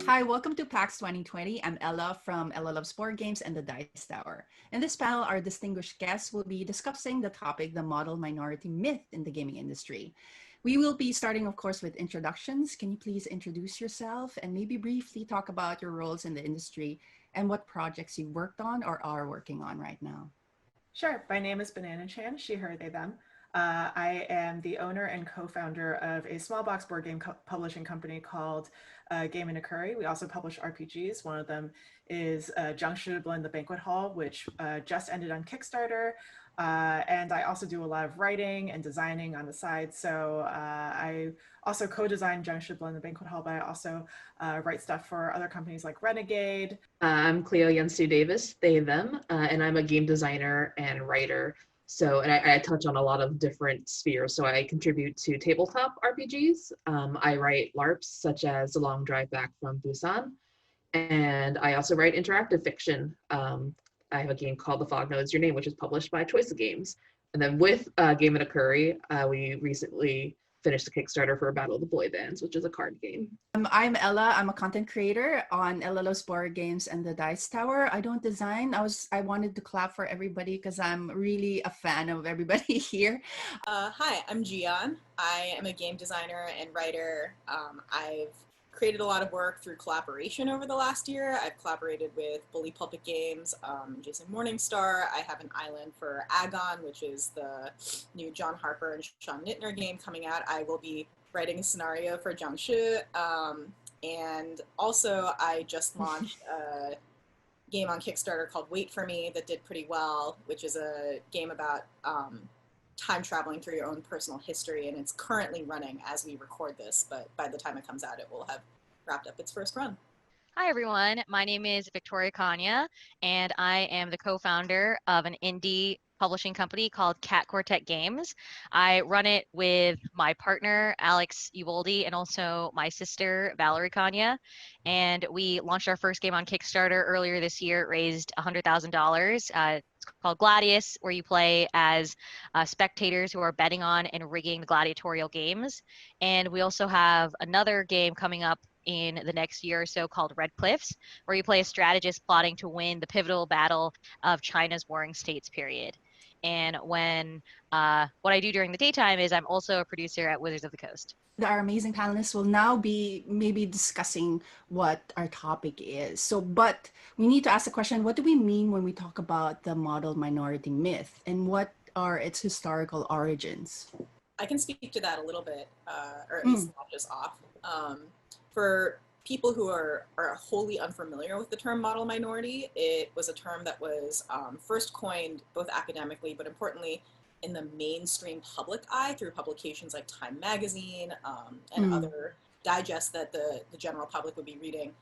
Hi, welcome to PAX 2020. I'm Ella from Ella Loves Board Games and the Dice Tower. In this panel, our distinguished guests will be discussing the topic, the model minority myth in the gaming industry. We will be starting, of course, with introductions. Can you please introduce yourself and maybe briefly talk about your roles in the industry and what projects you worked on or are working on right now? Sure. My name is Banana Chan, she, her, they, them. I am the owner and co-founder of a small box board game publishing company called Game in a Curry. We also publish RPGs. One of them is Jiangshi Blend the Banquet Hall, which just ended on Kickstarter. And I also do a lot of writing and designing on the side. So I also co-design Jiangshi Blend the Banquet Hall, but I also write stuff for other companies like Renegade. I'm Clio Davis, they, them, and I'm a game designer and writer. So, and I touch on a lot of different spheres. So I contribute to tabletop RPGs. I write LARPs, such as The Long Drive Back from Busan. And I also write interactive fiction. I have a game called The Fog Knows Your Name, which is published by Choice of Games. And then with Game in a Curry, we recently finished the Kickstarter for Battle of the Boy Bands, which is a card game. I'm Ella. I'm a content creator on Ella Loves Board Games and the Dice Tower. I don't design. I wanted to clap for everybody because I'm really a fan of everybody here. Hi, I'm Jeeyon. I am a game designer and writer. I've created a lot of work through collaboration over the last year. I've collaborated with Bully Pulpit Games, Jason Morningstar. I have an island for Agon, which is the new John Harper and Sean Nittner game coming out. I will be writing a scenario for Jiangshi. And also I just launched a game on Kickstarter called Wait For Me that did pretty well, which is a game about time traveling through your own personal history, and it's currently running as we record this, but by the time it comes out, it will have wrapped up its first run. Hi everyone, my name is Victoria Caña, and I am the co-founder of an indie publishing company called Quartet Games. I run it with my partner, Alex Uboldi, and also my sister, Valerie Caña. And we launched our first game on Kickstarter earlier this year. It raised $100,000. It's called Gladius, where you play as spectators who are betting on and rigging the gladiatorial games. And we also have another game coming up in the next year or so called Red Cliffs, where you play a strategist plotting to win the pivotal battle of China's Warring States period. And when what I do during the daytime is I'm also a producer at Wizards of the Coast. Our amazing panelists will now be maybe discussing what our topic is. So, but we need to ask the question, what do we mean when we talk about the model minority myth, and what are its historical origins? I can speak to that a little bit, or at least not just off. For people who are wholly unfamiliar with the term model minority, it was a term that was first coined both academically, but importantly in the mainstream public eye through publications like Time Magazine and other digests that the general public would be reading,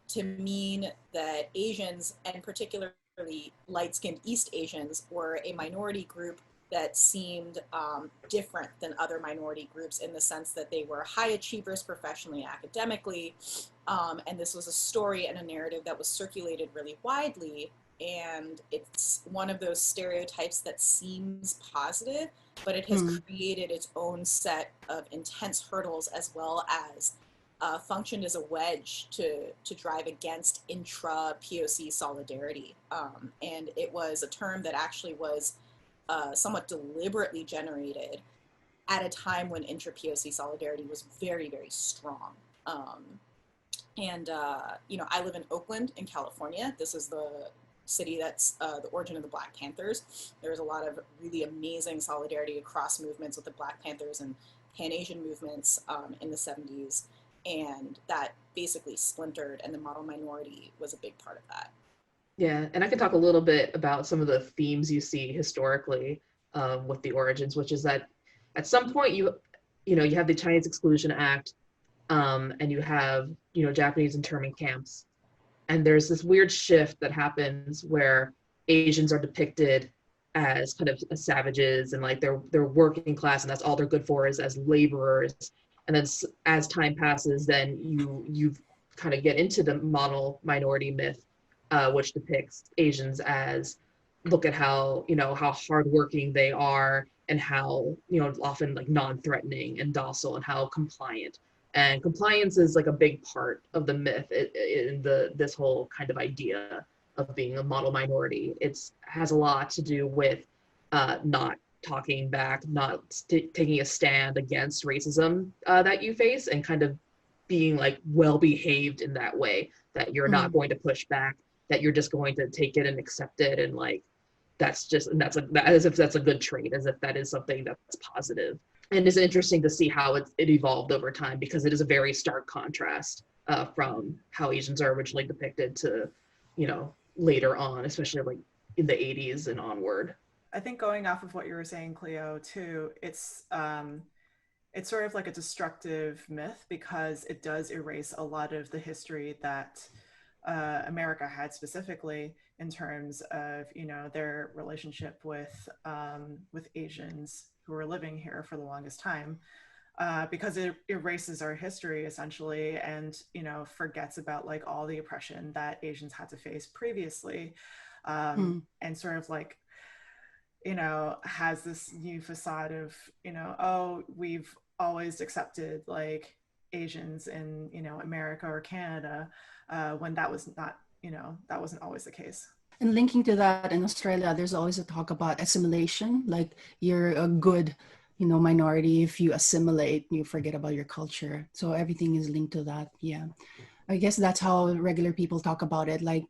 to mean that Asians, and particularly light-skinned East Asians, were a minority group that seemed different than other minority groups in the sense that they were high achievers professionally, academically, and this was a story and a narrative that was circulated really widely, and it's one of those stereotypes that seems positive, but it has created its own set of intense hurdles, as well as functioned as a wedge to drive against intra-POC solidarity. And it was a term that actually was somewhat deliberately generated at a time when intra-POC solidarity was very, very strong. You know, I live in Oakland in California. This is the city that's the origin of the Black Panthers. There's a lot of really amazing solidarity across movements with the Black Panthers and Pan-Asian movements in the 70s. And that basically splintered, and the model minority was a big part of that. Yeah, and I can talk a little bit about some of the themes you see historically with the origins, which is that at some point you have the Chinese Exclusion Act, and you have Japanese internment camps, and there's this weird shift that happens where Asians are depicted as kind of as savages, and like they're working class, and that's all they're good for is as laborers. And then as time passes, then you kind of get into the model minority myth, which depicts Asians as, look at how hardworking they are, and how often like non-threatening and docile, and how compliant. And compliance is like a big part of the myth in this whole kind of idea of being a model minority. It's has a lot to do with not talking back, not taking a stand against racism that you face, and kind of being like well behaved in that way, that you're not going to push back, that you're just going to take it and accept it, and like that's as if that's a good trait, as if that is something that's positive. And it's interesting to see how it evolved over time, because it is a very stark contrast from how Asians are originally depicted to, you know, later on, especially like in the 80s and onward. I think going off of what you were saying, Clio, too, it's sort of like a destructive myth, because it does erase a lot of the history that America had, specifically in terms of, you know, their relationship with Asians who were living here for the longest time, because it erases our history essentially, and, you know, forgets about like all the oppression that Asians had to face previously, and sort of like, you know, has this new facade of, you know, oh, we've always accepted like Asians in, you know, America or Canada, when that was not, you know, that wasn't always the case. And linking to that, in Australia, there's always a talk about assimilation. Like, you're a good, you know, minority if you assimilate, you forget about your culture. So everything is linked to that. Yeah. I guess that's how regular people talk about it. Like,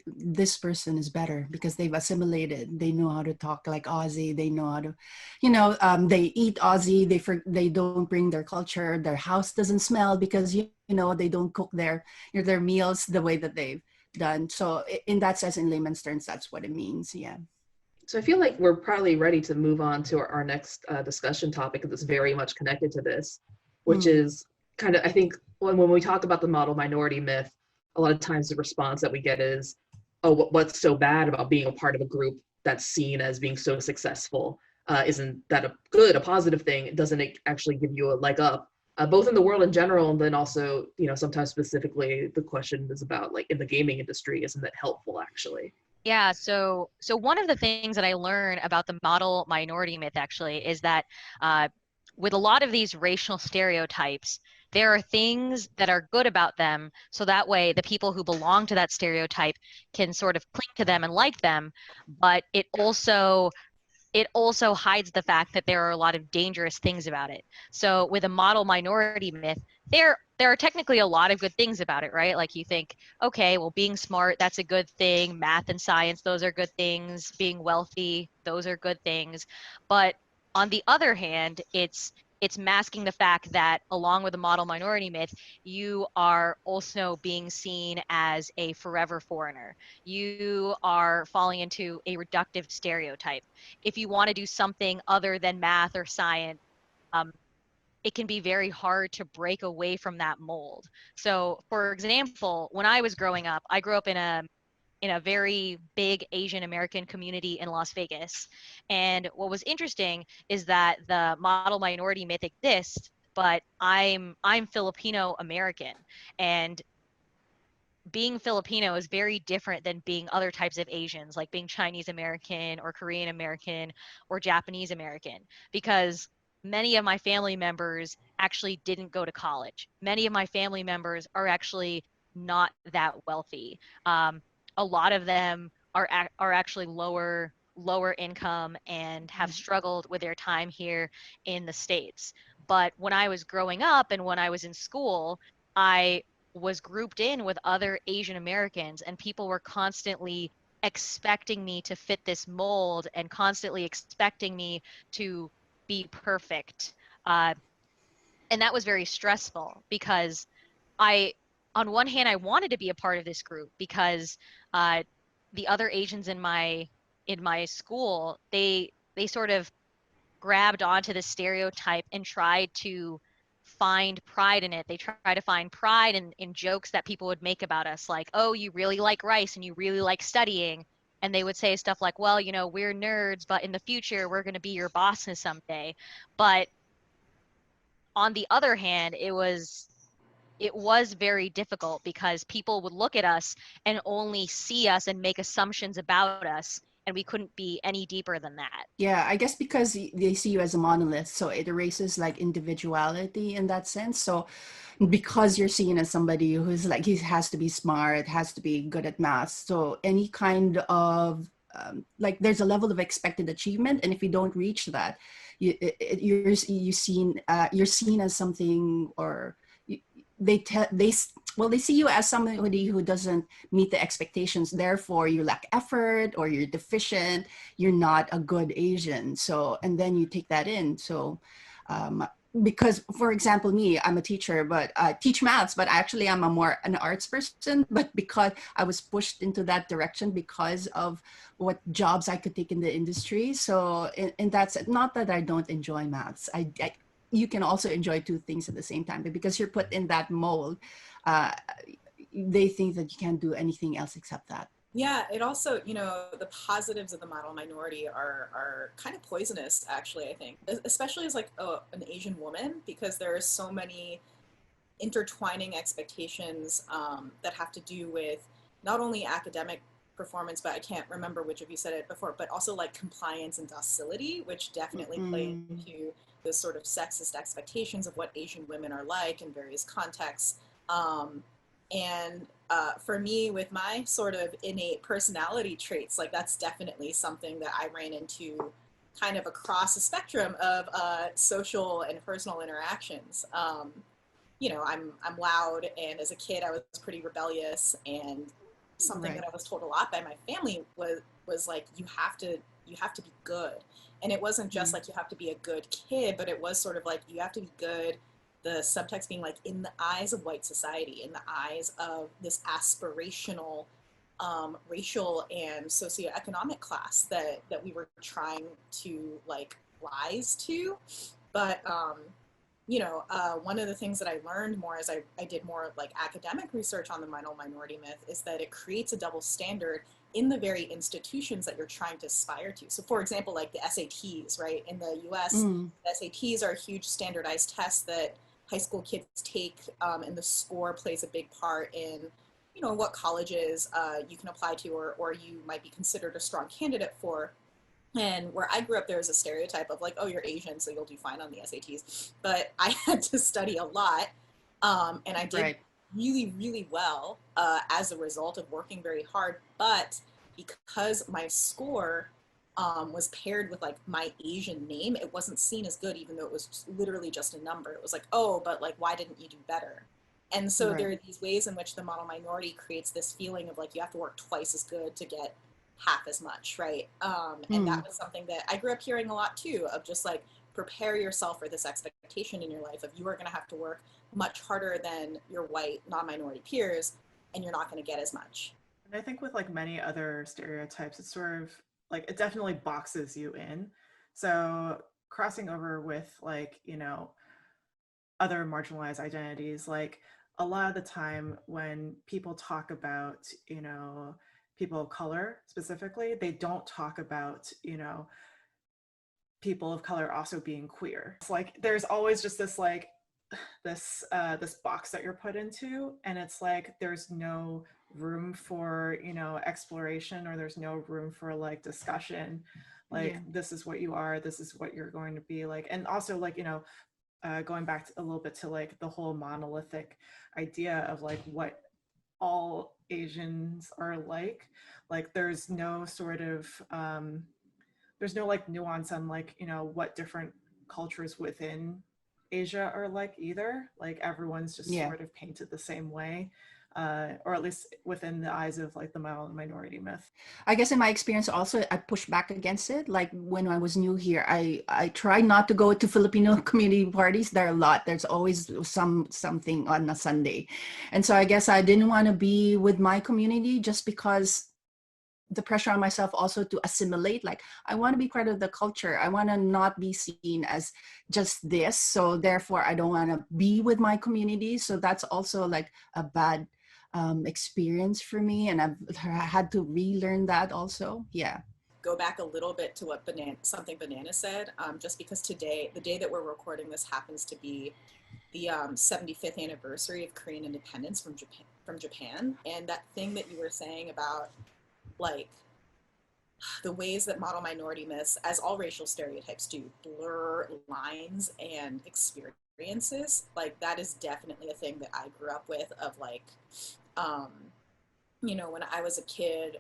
this person is better because they've assimilated. They know how to talk like Aussie. They know how to, you know, they eat Aussie. They don't bring their culture. Their house doesn't smell because, you know, they don't cook their meals the way that they've done. So in that sense, in layman's terms, that's what it means. Yeah. So I feel like we're probably ready to move on to our next discussion topic that's very much connected to this, which is kind of, I think, when we talk about the model minority myth, a lot of times the response that we get is, oh, what's so bad about being a part of a group that's seen as being so successful? Isn't that a positive thing? Doesn't it actually give you a leg up, both in the world in general, and then also, you know, sometimes specifically the question is about like in the gaming industry, isn't that helpful actually? Yeah, so one of the things that I learned about the model minority myth actually is that with a lot of these racial stereotypes, there are things that are good about them, so that way the people who belong to that stereotype can sort of cling to them and like them, but it also hides the fact that there are a lot of dangerous things about it. So with a model minority myth, there are technically a lot of good things about it, right? Like, you think, okay, well, being smart, that's a good thing. Math and science, those are good things. Being wealthy, those are good things. But on the other hand, it's masking the fact that along with the model minority myth, you are also being seen as a forever foreigner. You are falling into a reductive stereotype. If you want to do something other than math or science, it can be very hard to break away from that mold. So, for example, when I was growing up, I grew up in a very big Asian American community in Las Vegas. And what was interesting is that the model minority myth exists, but I'm Filipino American, and being Filipino is very different than being other types of Asians, like being Chinese American or Korean American or Japanese American, because many of my family members actually didn't go to college. Many of my family members are actually not that wealthy. A lot of them are actually lower income and have struggled with their time here in the States. But when I was growing up and when I was in school, I was grouped in with other Asian Americans, and people were constantly expecting me to fit this mold and constantly expecting me to be perfect. And that was very stressful, because on one hand, I wanted to be a part of this group because the other Asians in my school, they sort of grabbed onto the stereotype and tried to find pride in it. They try to find pride in jokes that people would make about us, like, oh, you really like rice and you really like studying. And they would say stuff like, well, you know, we're nerds, but in the future, we're going to be your bosses someday. But on the other hand, it was very difficult because people would look at us and only see us and make assumptions about us. and we couldn't be any deeper than that. Yeah, I guess because they see you as a monolith, so it erases like individuality in that sense. So because you're seen as somebody who's like, he has to be smart, has to be good at math. So any kind of like there's a level of expected achievement, and if you don't reach that, you're seen as something, or they see you as somebody who doesn't meet the expectations. Therefore, you lack effort, or you're deficient. You're not a good Asian. So, and then you take that in. So, because, for example, me, I'm a teacher, but I teach maths, but actually I'm an arts person. But because I was pushed into that direction because of what jobs I could take in the industry. So, and that's not that I don't enjoy maths. You can also enjoy two things at the same time, but because you're put in that mold, they think that you can't do anything else except that. Yeah, it also, you know, the positives of the model minority are kind of poisonous, actually, I think, especially as like an Asian woman, because there are so many intertwining expectations that have to do with not only academic performance, but I can't remember which of you said it before, but also like compliance and docility, which definitely play into the sort of sexist expectations of what Asian women are like in various contexts. And for me, with my sort of innate personality traits, like that's definitely something that I ran into kind of across a spectrum of social and personal interactions. You know, I'm loud, and as a kid, I was pretty rebellious, and something that I was told a lot by my family was like, you have to be good. And it wasn't just like you have to be a good kid, but it was sort of like you have to be good. The subtext being like in the eyes of white society, in the eyes of this aspirational racial and socioeconomic class that we were trying to like rise to. But you know, one of the things that I learned more as I did more like academic research on the model minority myth is that it creates a double standard in the very institutions that you're trying to aspire to. So for example, like the SATs, right? In the US, SATs are a huge standardized test that high school kids take, and the score plays a big part in, you know, what colleges you can apply to, or you might be considered a strong candidate for. And where I grew up, there was a stereotype of like, oh, you're Asian, so you'll do fine on the SATs. But I had to study a lot, and I did really, really well as a result of working very hard. But because my score was paired with like my Asian name, it wasn't seen as good, even though it was literally just a number. It was like, oh, but like, why didn't you do better? And so there are these ways in which the model minority creates this feeling of like, you have to work twice as good to get half as much, right? And that was something that I grew up hearing a lot too, of just like, prepare yourself for this expectation in your life of you are going to have to work much harder than your white non-minority peers, and you're not going to get as much. And I think with like many other stereotypes, it's sort of like, it definitely boxes you in. So crossing over with like, you know, other marginalized identities, like a lot of the time when people talk about, you know, people of color specifically, they don't talk about, you know, people of color also being queer. It's like there's always just this like this box that you're put into, and it's like there's no room for, you know, exploration, or there's no room for like discussion, like this is what you are, this is what you're going to be like. And also like, you know, going back a little bit to like the whole monolithic idea of like what all Asians are like there's no sort of there's no like nuance on like, you know, what different cultures within Asia are like either. Like everyone's just sort of painted the same way, or at least within the eyes of like the minority myth. I guess in my experience also, I pushed back against it. Like when I was new here, I tried not to go to Filipino community parties. There are a lot. There's always something on a Sunday. And so I guess I didn't want to be with my community just because the pressure on myself also to assimilate. Like I want to be part of the culture. I want to not be seen as just this. So therefore I don't want to be with my community. So that's also like a bad experience for me, and I've had to relearn that also. Go back a little bit to what something Banana said, just because today, the day that we're recording this, happens to be the 75th anniversary of Korean independence from Japan. And that thing that you were saying about like the ways that model minority myths, as all racial stereotypes do, blur lines and experiences. Like that is definitely a thing that I grew up with of like, um, you know, when I was a kid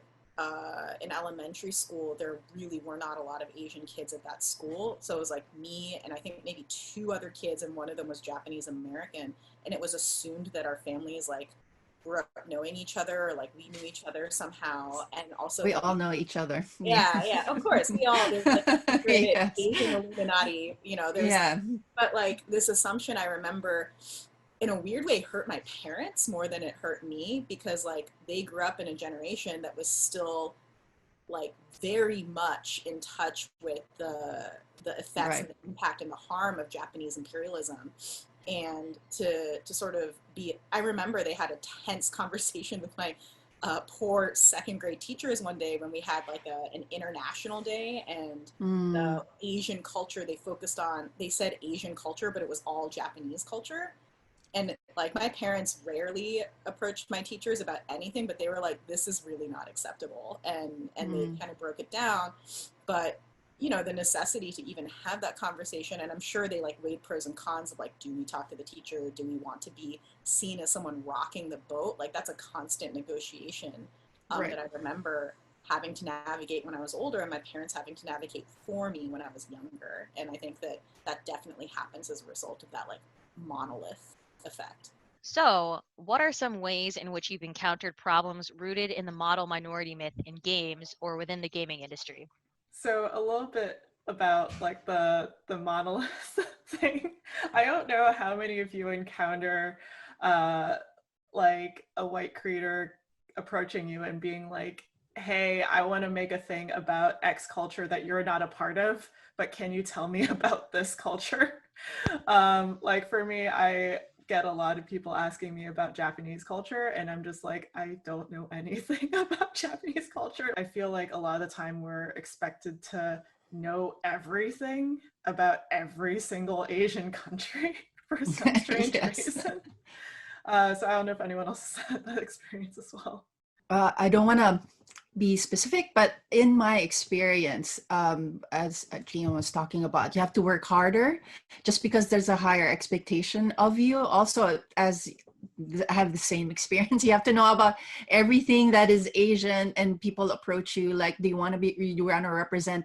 in elementary school, there really were not a lot of Asian kids at that school. So it was like me and I think maybe two other kids, and one of them was Japanese American. And it was assumed that our families like grew up knowing each other, or like we knew each other somehow. And also, We like, all know each other. yeah, yeah, of course. We all, there's like a secret Yes. Asian Illuminati, you know, there's, Yeah. but like this assumption I remember in a weird way hurt my parents more than it hurt me, because like they grew up in a generation that was still like very much in touch with the effects Right. and the impact and the harm of Japanese imperialism. And to sort of be, I remember they had a tense conversation with my poor second grade teachers one day when we had like an international day, and the Asian culture they focused on, they said Asian culture, but it was all Japanese culture. And like my parents rarely approached my teachers about anything, but they were like, this is really not acceptable, and they kind of broke it down. But you know, the necessity to even have that conversation, and I'm sure they like weighed pros and cons of like, do we talk to the teacher, do we want to be seen as someone rocking the boat? Like that's a constant negotiation Right. that I remember having to navigate when I was older, and my parents having to navigate for me when I was younger. And I think that that definitely happens as a result of that like monolith effect. So, what are some ways in which you've encountered problems rooted in the model minority myth in games or within the gaming industry? So a little bit about like the monolith thing. I don't know how many of you encounter like a white creator approaching you and being like, hey, I want to make a thing about X culture that you're not a part of, but can you tell me about this culture? Like for me, I get a lot of people asking me about Japanese culture, and I'm just like, I don't know anything about Japanese culture. I feel like a lot of the time we're expected to know everything about every single Asian country for some strange Yes. reason. So I don't know if anyone else has had that experience as well. I don't want to be specific, but in my experience, as Jeeyon was talking about, you have to work harder just because there's a higher expectation of you. Also, as I have the same experience, you have to know about everything that is Asian, and people approach you like, do you want to represent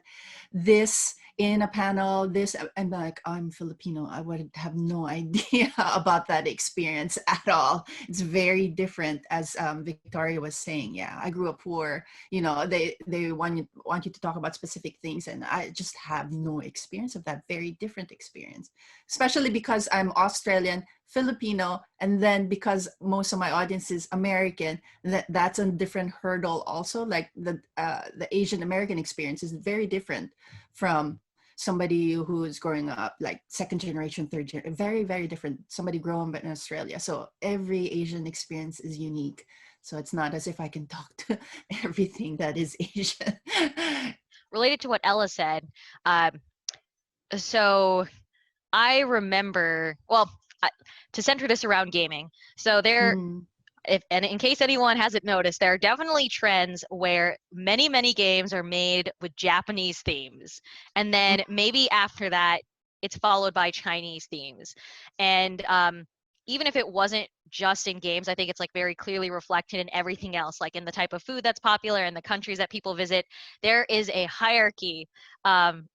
this in a panel, this, and like, I'm Filipino. I would have no idea about that experience at all. It's very different, as Victoria was saying. Yeah, I grew up poor. You know, they want you to talk about specific things, and I just have no experience of that. Very different experience, especially because I'm Australian, Filipino, and then because most of my audience is American, that's a different hurdle also. Like the Asian American experience is very different from somebody who is growing up like second generation, third generation, very, very different. Somebody growing up in Australia. So every Asian experience is unique. So it's not as if I can talk to everything that is Asian. Related to what Ella said, so I remember, well, to center this around gaming. So there, and in case anyone hasn't noticed, there are definitely trends where many, many games are made with Japanese themes. And then maybe after that, it's followed by Chinese themes. And even if it wasn't just in games, I think it's like very clearly reflected in everything else, like in the type of food that's popular and the countries that people visit. There is a hierarchy.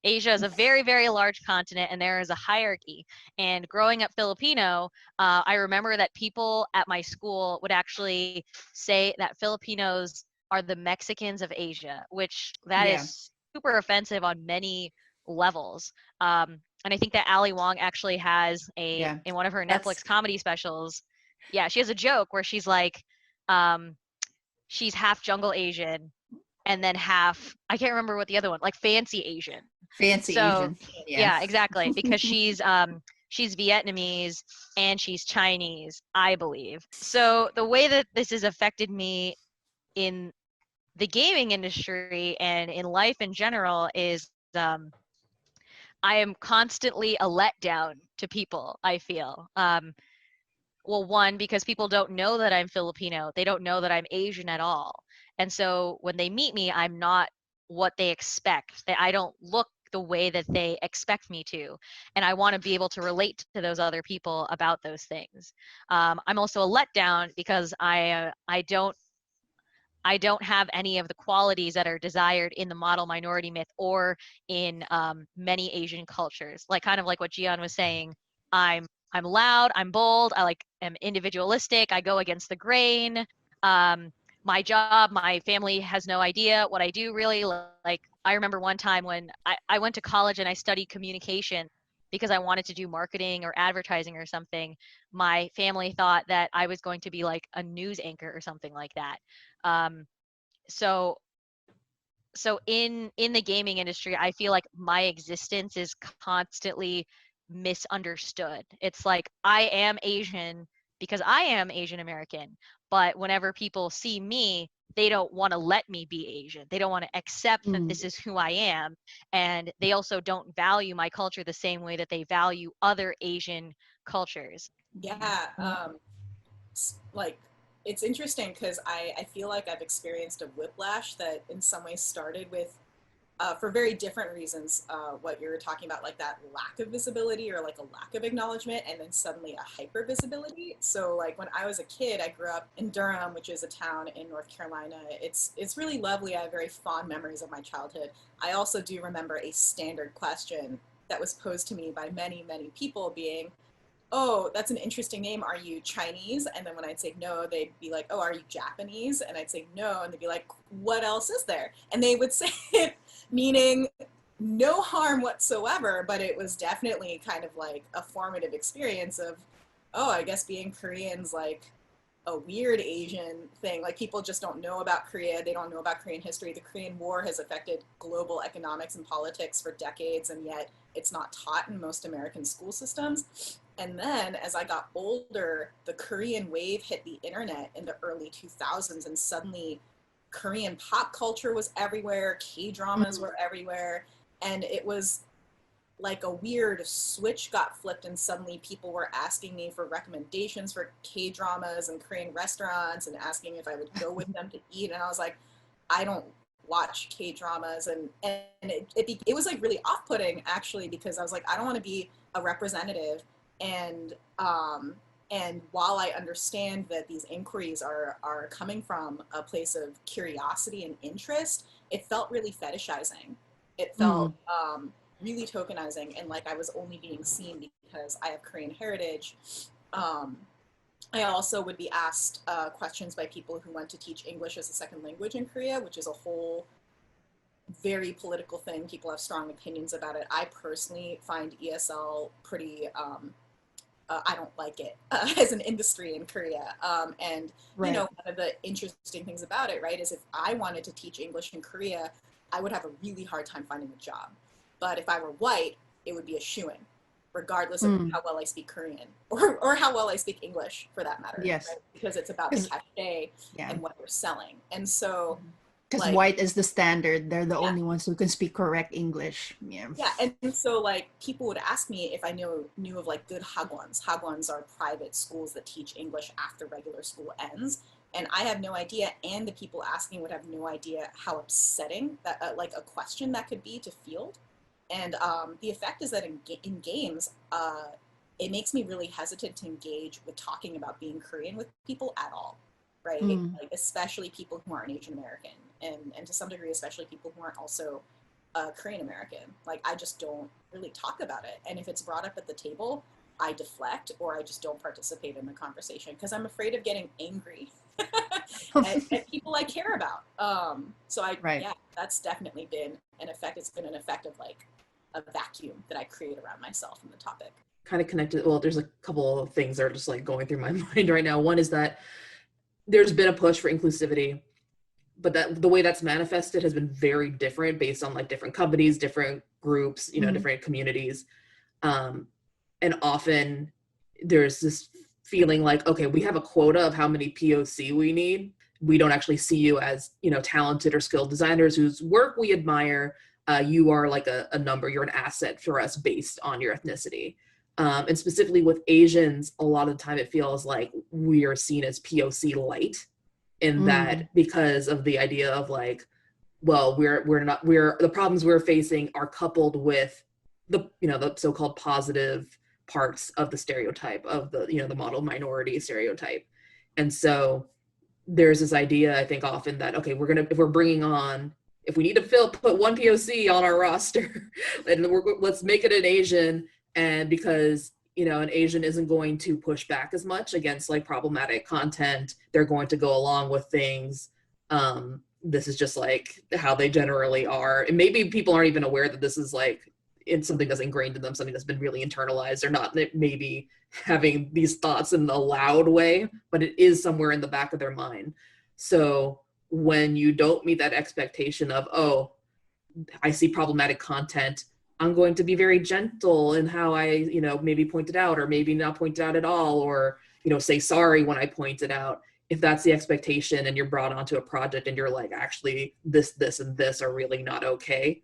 Asia is a very, very large continent, and there is a hierarchy. And growing up Filipino, I remember that people at my school would actually say that Filipinos are the Mexicans of Asia, which that is super offensive on many levels. And I think that Ali Wong actually has in one of her Netflix comedy specials, she has a joke where she's like, she's half jungle Asian and then half, I can't remember what the other one, like fancy Asian. Asian. Yeah, exactly. Because she's Vietnamese and she's Chinese, I believe. So the way that this has affected me in the gaming industry and in life in general is I am constantly a letdown to people, I feel. Well, one, because people don't know that I'm Filipino. They don't know that I'm Asian at all. And so when they meet me, I'm not what they expect, that I don't look the way that they expect me to. And I want to be able to relate to those other people about those things. I'm also a letdown because I don't have any of the qualities that are desired in the model minority myth or in many Asian cultures. Like kind of like what Jeeyon was saying, I'm loud, I'm bold, am individualistic, I go against the grain. My job, my family has no idea what I do really. Like I remember one time when I went to college and I studied communication because I wanted to do marketing or advertising or something. My family thought that I was going to be like a news anchor or something like that. Um, so in the gaming industry, I feel like my existence is constantly misunderstood. It's like I am Asian because I am Asian American, but whenever people see me, they don't want to let me be Asian. They don't want to accept that this is who I am, and they also don't value my culture the same way that they value other Asian cultures. Yeah, like it's interesting because I feel like I've experienced a whiplash that in some ways started with for very different reasons, what you're talking about, like that lack of visibility or like a lack of acknowledgement, and then suddenly a hyper visibility. So like when I was a kid, I grew up in Durham, which is a town in North Carolina. It's really lovely. I have very fond memories of my childhood. I also do remember a standard question that was posed to me by many, many people being, oh, that's an interesting name. Are you Chinese? And then when I'd say no, they'd be like, oh, are you Japanese? And I'd say no. And they'd be like, what else is there? And they would say it meaning no harm whatsoever, but it was definitely kind of like a formative experience of, oh, I guess being Korean's like a weird Asian thing. Like people just don't know about Korea. They don't know about Korean history. The Korean War has affected global economics and politics for decades, and yet it's not taught in most American school systems. And then as I got older, the Korean wave hit the internet in the early 2000s, and suddenly Korean pop culture was everywhere, K-dramas were everywhere, and it was like a weird switch got flipped, and suddenly people were asking me for recommendations for K-dramas and Korean restaurants and asking if I would go with them to eat. And I was like, I don't watch K-dramas. And it was like really off-putting actually, because I was like, I don't want to be a representative. And while I understand that these inquiries are coming from a place of curiosity and interest, it felt really fetishizing. It felt really tokenizing, and like I was only being seen because I have Korean heritage. I also would be asked questions by people who went to teach English as a second language in Korea, which is a whole very political thing. People have strong opinions about it. I personally find ESL pretty, I don't like it as an industry in Korea. And you know, one of the interesting things about it, right, is if I wanted to teach English in Korea, I would have a really hard time finding a job. But if I were white, it would be a shoo-in, regardless of how well I speak Korean or how well I speak English, for that matter. Yes. Right? Because it's about the cachet and what you're selling. And so, because like, white is the standard. They're the only ones who can speak correct English. Yeah. And so like people would ask me if I knew of like good hagwons. Hagwons are private schools that teach English after regular school ends. And I have no idea, and the people asking would have no idea how upsetting that like a question that could be to field. And the effect is that in games, it makes me really hesitant to engage with talking about being Korean with people at all, right? Like, especially people who aren't Asian American, and to some degree, especially people who aren't also Korean American. Like, I just don't really talk about it. And if it's brought up at the table, I deflect, or I just don't participate in the conversation because I'm afraid of getting angry at people I care about. So yeah, that's definitely been an effect. It's been an effect of like a vacuum that I create around myself in the topic. Kind of connected. Well, there's a couple of things that are just like going through my mind right now. One is that there's been a push for inclusivity, but that the way that's manifested has been very different based on like different companies, different groups, you know, different communities. And often there's this feeling like, okay, we have a quota of how many POC we need. We don't actually see you as, you know, talented or skilled designers whose work we admire. You are like a number, you're an asset for us based on your ethnicity. And specifically with Asians, a lot of the time it feels like we are seen as POC light in that, because of the idea of like, well, we're the problems we're facing are coupled with the so-called positive parts of the stereotype of the model minority stereotype. And so there's this idea, I think, often that, okay, if we need to put one POC on our roster, and let's make it an Asian, and because an Asian isn't going to push back as much against like problematic content, they're going to go along with things. This is just like how they generally are, and maybe people aren't even aware that this is like it's something that's ingrained in them, something that's been really internalized. They're not maybe having these thoughts in a loud way, but it is somewhere in the back of their mind. So when you don't meet that expectation of, oh, I see problematic content, I'm going to be very gentle in how I, maybe point it out, or maybe not point it out at all, or, say sorry when I point it out. If that's the expectation and you're brought onto a project and you're like, actually, this, and this are really not okay,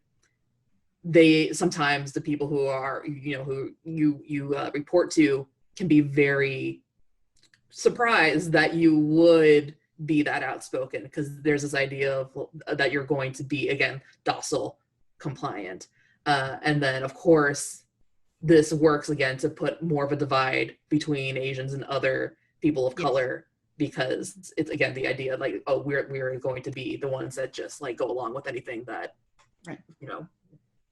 sometimes the people who are, who you report to can be very surprised that you would be that outspoken, because there's this idea of that you're going to be, again, docile, compliant. And then, of course, this works, again, to put more of a divide between Asians and other people of color, because it's, again, the idea like, oh, we're going to be the ones that just like go along with anything that, right.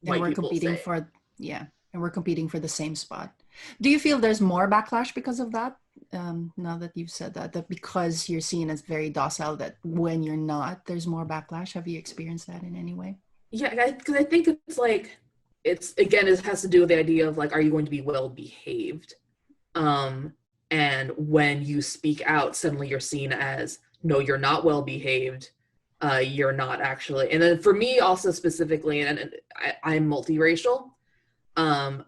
White we're people competing say. And we're competing for the same spot. Do you feel there's more backlash because of that? Now that you've said that because you're seen as very docile, that when you're not, there's more backlash. Have you experienced that in any way? Yeah, because I think it's like, it has to do with the idea of like, are you going to be well behaved? And when you speak out, suddenly you're seen as, no, you're not well behaved. You're not actually. And then for me also specifically, and I'm multiracial.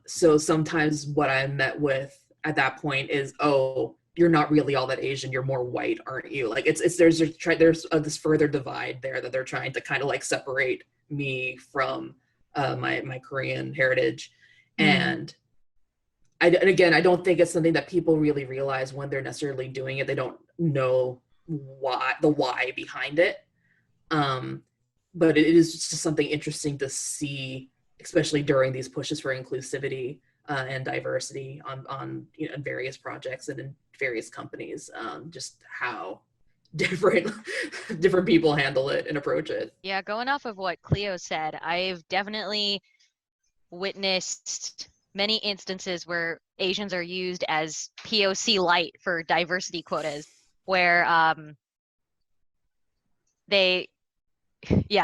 So sometimes what I'm met with at that point is, oh, you're not really all that Asian, you're more white, aren't you? Like there's this further divide there that they're trying to kind of like separate me from my Korean heritage. And again, I don't think it's something that people really realize when they're necessarily doing it. They don't know the why behind it. But it is just something interesting to see, especially during these pushes for inclusivity and diversity on various projects and in various companies, just how different people handle it and approach it. Yeah, going off of what Clio said, I've definitely witnessed many instances where Asians are used as POC light for diversity quotas, where they'll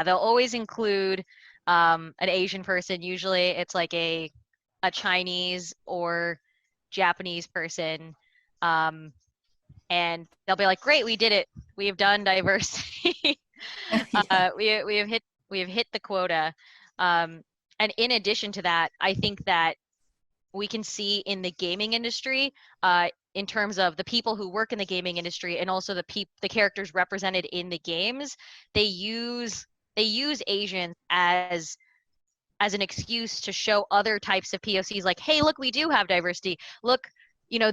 always include an Asian person. Usually it's like a Chinese or Japanese person, and they'll be like, great, we did it, we have done diversity. We have hit the quota. And in addition to that, I think that we can see in the gaming industry, in terms of the people who work in the gaming industry and also the characters represented in the games, they use Asians as an excuse to show other types of POCs, like, hey, look, we do have diversity. Look,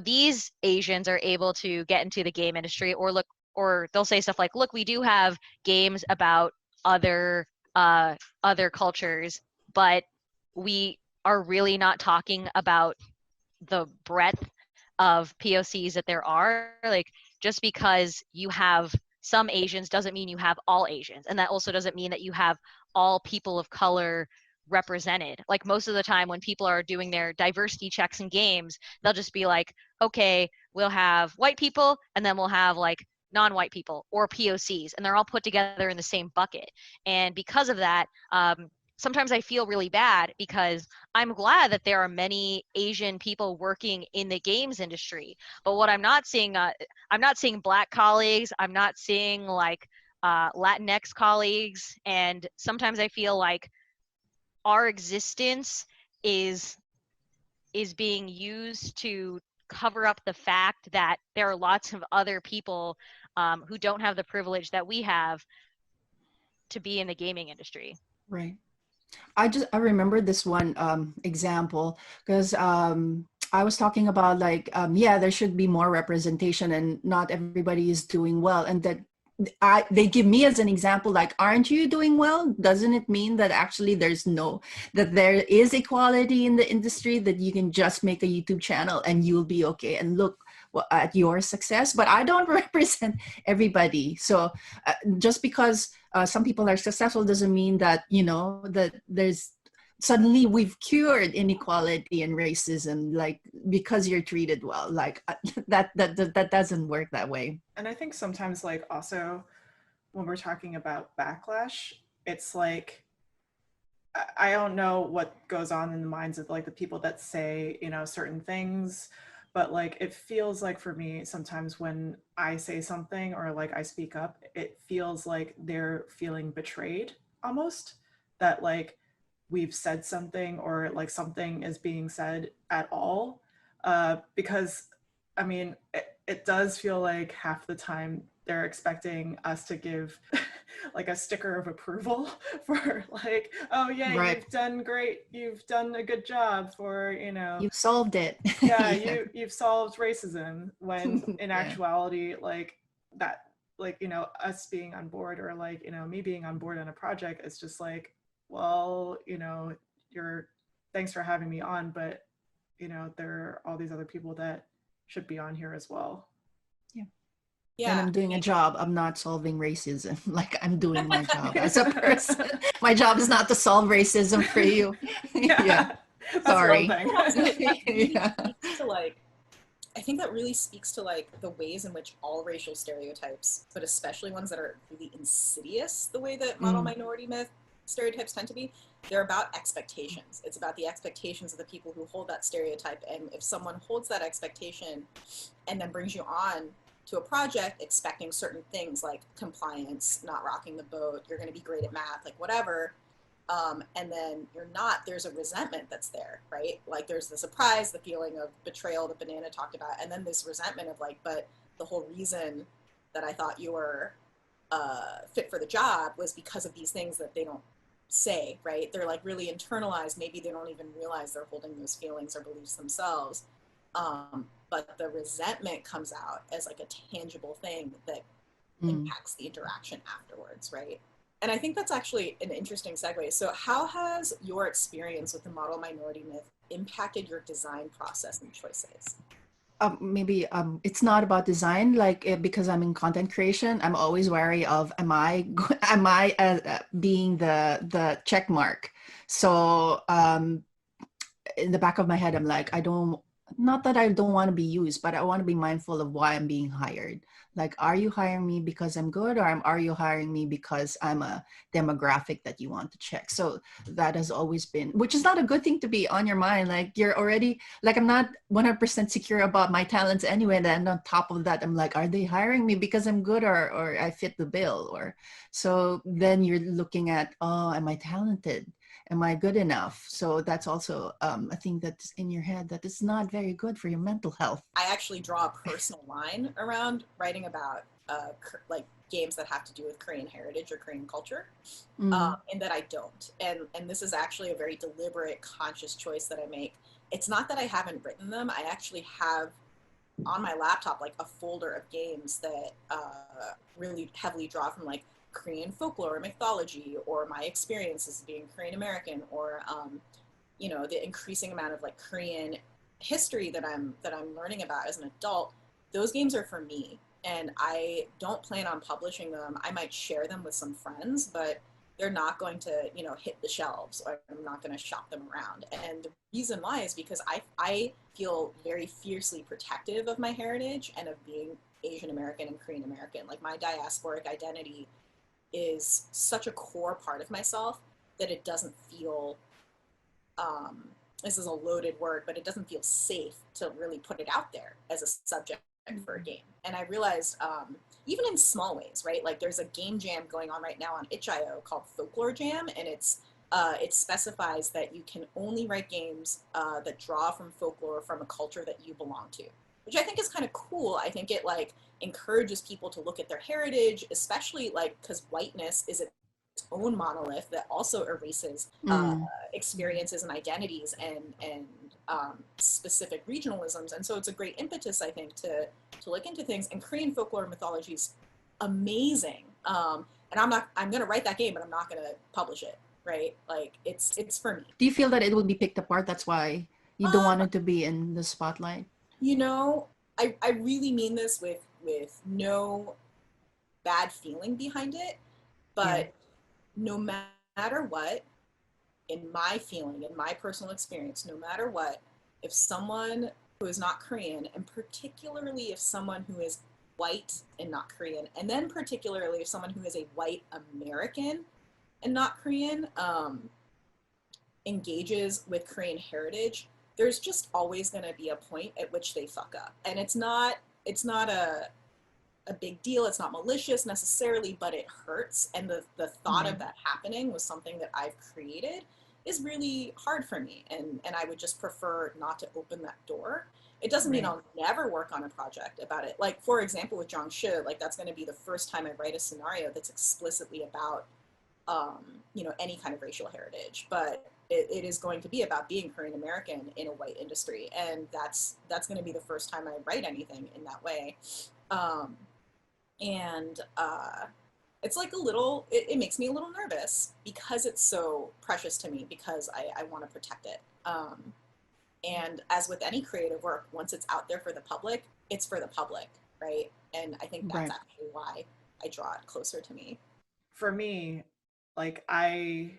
these Asians are able to get into the game industry, or they'll say stuff like, look, we do have games about other cultures, but we are really not talking about the breadth of POCs that there are. Like, just because you have some Asians doesn't mean you have all Asians, and that also doesn't mean that you have all people of color represented. Like, most of the time when people are doing their diversity checks in games, they'll just be like, okay, we'll have white people, and then we'll have like non-white people or POCs, and they're all put together in the same bucket. And because of that, sometimes I feel really bad, because I'm glad that there are many Asian people working in the games industry. But what I'm not seeing Black colleagues, I'm not seeing like Latinx colleagues, and sometimes I feel like our existence is being used to cover up the fact that there are lots of other people who don't have the privilege that we have to be in the gaming industry. Right. I remember this one example, because I was talking about like, there should be more representation and not everybody is doing well. And that they give me as an example, like, aren't you doing well? Doesn't it mean that actually that there is equality in the industry, that you can just make a YouTube channel and you'll be okay and look at your success? But I don't represent everybody. So just because some people are successful doesn't mean that, that there's suddenly we've cured inequality and racism, like, because you're treated well. Like that doesn't work that way. And I think sometimes, like, also when we're talking about backlash, it's like, I don't know what goes on in the minds of like the people that say, certain things, but like, it feels like for me sometimes when I say something or like I speak up, it feels like they're feeling betrayed almost, that like we've said something or like something is being said at all. Because I mean, it does feel like half the time they're expecting us to give like a sticker of approval for like, oh yeah, Right. You've done great. You've done a good job for, You've solved it. Yeah, you've solved racism, when in Yeah. actuality, like that, like, us being on board, or like, me being on board on a project, it's just like, well, thanks for having me on, but there are all these other people that should be on here as well. Yeah. And I'm doing a job. I'm not solving racism. Like, I'm doing my job as a person. My job is not to solve racism for you. Yeah. Sorry. Yeah. I think that really speaks to like the ways in which all racial stereotypes, but especially ones that are really insidious, the way that model minority myth stereotypes tend to be, they're about expectations. It's about the expectations of the people who hold that stereotype. And if someone holds that expectation and then brings you on to a project expecting certain things like compliance, not rocking the boat, you're going to be great at math, like whatever, and then you're not, there's a resentment that's there, right? Like there's the surprise, the feeling of betrayal that Banana talked about, and then this resentment of like, but the whole reason that I thought you were fit for the job was because of these things that they don't say, right? They're like really internalized. Maybe they don't even realize they're holding those feelings or beliefs themselves. But the resentment comes out as like a tangible thing that impacts the interaction afterwards, right? And I think that's actually an interesting segue. So how has your experience with the model minority myth impacted your design process and choices? Maybe it's not about design, like because I'm in content creation, I'm always wary of am I being the check mark. So in the back of my head, I'm like, not that I don't want to be used, but I want to be mindful of why I'm being hired. Like, are you hiring me because I'm good, or are you hiring me because I'm a demographic that you want to check? So that has always been, which is not a good thing to be on your mind. Like, you're already, like, I'm not 100% secure about my talents anyway. And then on top of that, I'm like, are they hiring me because I'm good, or I fit the bill? Or so then you're looking at, oh, am I talented? Am I good enough? So that's also a thing that's in your head that is not very good for your mental health. I actually draw a personal line around writing about like games that have to do with Korean heritage or Korean culture, and that I don't. And this is actually a very deliberate, conscious choice that I make. It's not that I haven't written them. I actually have on my laptop like a folder of games that really heavily draw from like Korean folklore or mythology, or my experiences being Korean American, or the increasing amount of like Korean history that I'm learning about as an adult. Those games are for me, and I don't plan on publishing them. I might share them with some friends, but they're not going to hit the shelves, or I'm not going to shop them around. And the reason why is because I feel very fiercely protective of my heritage and of being Asian American and Korean American. Like, my diasporic identity is such a core part of myself that it doesn't feel, this is a loaded word, but it doesn't feel safe to really put it out there as a subject for a game. And I realized, even in small ways, right? Like, there's a game jam going on right now on itch.io called Folklore Jam, and it specifies that you can only write games that draw from folklore from a culture that you belong to, which I think is kind of cool. I think it like encourages people to look at their heritage, especially like because whiteness is its own monolith that also erases experiences and identities and specific regionalisms. And so it's a great impetus, I think, to look into things. And Korean folklore mythology is amazing. And I'm going to write that game, but I'm not going to publish it. Right. Like it's for me. Do you feel that it will be picked apart? That's why you don't want it to be in the spotlight? You know, I really mean this with no bad feeling behind it, but no matter what, in my feeling, in my personal experience, no matter what, if someone who is not Korean, and particularly if someone who is white and not Korean, and then particularly if someone who is a white American and not Korean, engages with Korean heritage, there's just always going to be a point at which they fuck up. And it's not a big deal. It's not malicious necessarily, but it hurts. And the thought of that happening with something that I've created is really hard for me. And I would just prefer not to open that door. It doesn't mean I'll never work on a project about it. Like, for example, with Jeeyon, like that's going to be the first time I write a scenario that's explicitly about, you know, any kind of racial heritage, but it is going to be about being Korean American in a white industry. And that's going to be the first time I write anything in that way. It's like it makes me a little nervous because it's so precious to me, because I want to protect it. And as with any creative work, once it's out there for the public, it's for the public, right? And I think that's actually why I draw it closer to me. For me, like, I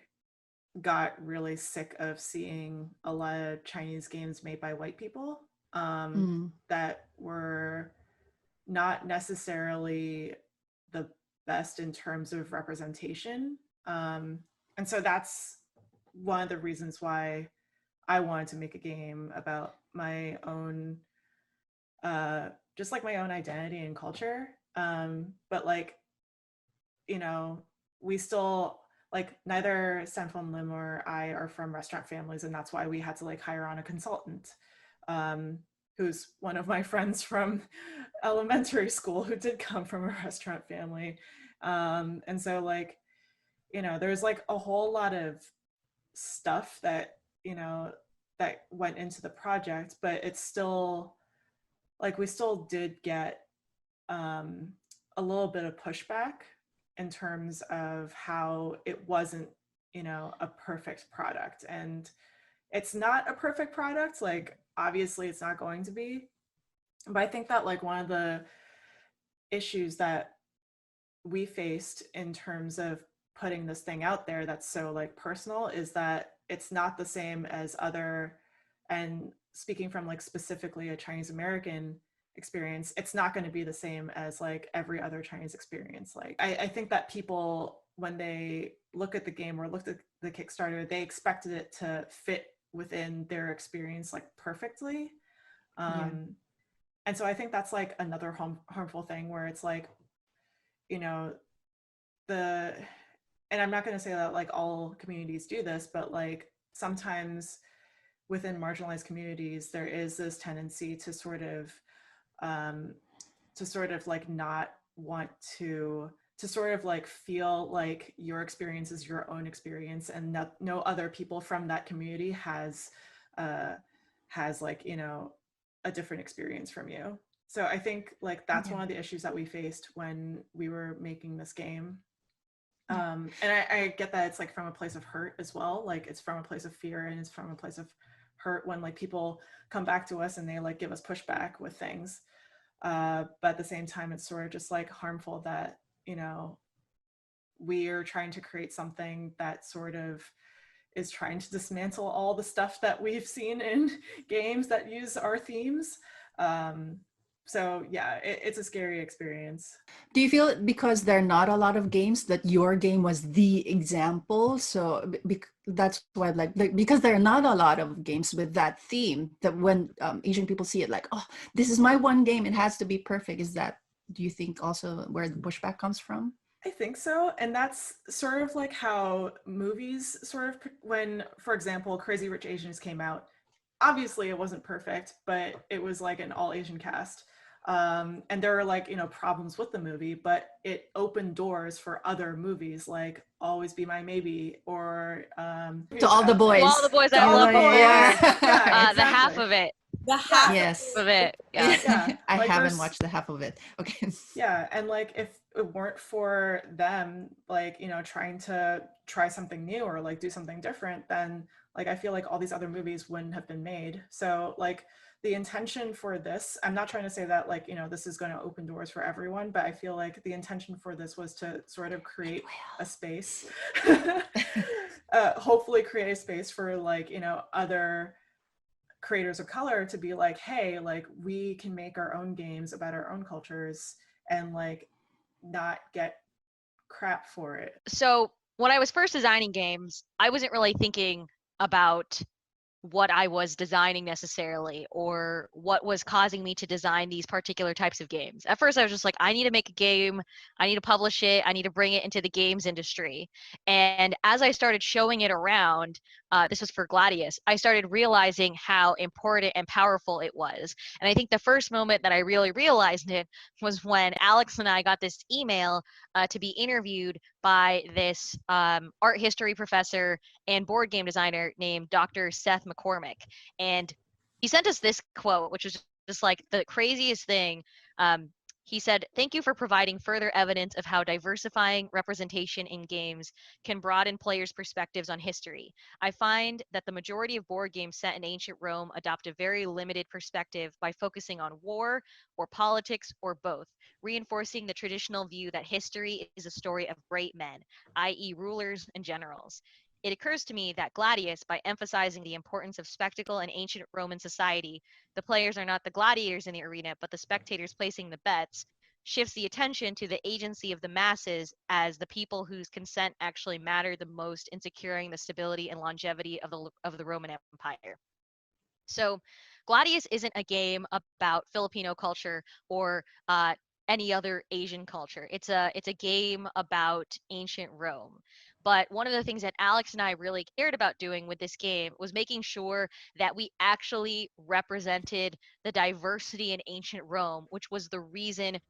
got really sick of seeing a lot of Chinese games made by white people that were not necessarily the best in terms of representation. And so that's one of the reasons why I wanted to make a game about my own, just like my own identity and culture. But like, you know, we still, like, neither Sanfon Lim or I are from restaurant families, and that's why we had to like hire on a consultant, who's one of my friends from elementary school who did come from a restaurant family. And so like, you know, there's like a whole lot of stuff that, you know, that went into the project, but it's still like, we still did get a little bit of pushback in terms of how it wasn't, you know, a perfect product. And it's not a perfect product, like obviously it's not going to be, but I think that like one of the issues that we faced in terms of putting this thing out there that's so like personal is that it's not the same as other, and speaking from like specifically a Chinese American experience, it's not going to be the same as like every other Chinese experience. Like I think that people, when they look at the game or looked at the Kickstarter, they expected it to fit within their experience like perfectly. And so I think that's like another harmful thing where it's like, you know, and I'm not going to say that like all communities do this, but like sometimes within marginalized communities, there is this tendency to sort of like not want to sort of like feel like your experience is your own experience, and no other people from that community has like, you know, a different experience from you. So I think like that's one of the issues that we faced when we were making this game. And I get that it's like from a place of hurt as well. Like it's from a place of fear, and it's from a place of hurt when like people come back to us and they like give us pushback with things. But at the same time, it's sort of just like harmful that, you know, we are trying to create something that sort of is trying to dismantle all the stuff that we've seen in games that use our themes. So yeah, it's a scary experience. Do you feel because there are not a lot of games that your game was the example? So that's why I'm like, because there are not a lot of games with that theme, that when Asian people see it like, oh, this is my one game, it has to be perfect. Is that, do you think also where the pushback comes from? I think so. And that's sort of like how movies sort of, when, for example, Crazy Rich Asians came out, obviously it wasn't perfect, but it was like an all Asian cast. And there are like, you know, problems with the movie, but it opened doors for other movies like Always Be My Maybe, or To All the Boys. To All the Boys I love before. Yeah, The half of it. The half Yes. of it. Yeah. Yeah, I like, haven't there's- watched the half of it. Okay. Yeah, and like if it weren't for them, like, you know, trying to try something new or like do something different, then like I feel like all these other movies wouldn't have been made. So like the intention for this, I'm not trying to say that like, you know, this is going to open doors for everyone, but I feel like the intention for this was to sort of create a space, hopefully create a space for like, you know, other creators of color to be like, hey, like we can make our own games about our own cultures and like not get crap for it. So when I was first designing games, I wasn't really thinking about what I was designing necessarily or what was causing me to design these particular types of games. At first, I was just like, I need to make a game, I need to publish it, I need to bring it into the games industry. And as I started showing it around, this was for Gladius, I started realizing how important and powerful it was. And I think the first moment that I really realized it was when Alex and I got this email to be interviewed by this art history professor and board game designer named Dr. Seth McCormick. And he sent us this quote, which was just like the craziest thing. He said, "Thank you for providing further evidence of how diversifying representation in games can broaden players' perspectives on history. I find that the majority of board games set in ancient Rome adopt a very limited perspective by focusing on war or politics or both, reinforcing the traditional view that history is a story of great men, i.e. rulers and generals. It occurs to me that Gladius, by emphasizing the importance of spectacle in ancient Roman society, the players are not the gladiators in the arena, but the spectators placing the bets, shifts the attention to the agency of the masses as the people whose consent actually matter the most in securing the stability and longevity of the Roman Empire." So Gladius isn't a game about Filipino culture or any other Asian culture. It's a game about ancient Rome. But one of the things that Alex and I really cared about doing with this game was making sure that we actually represented the diversity in ancient Rome, which was a really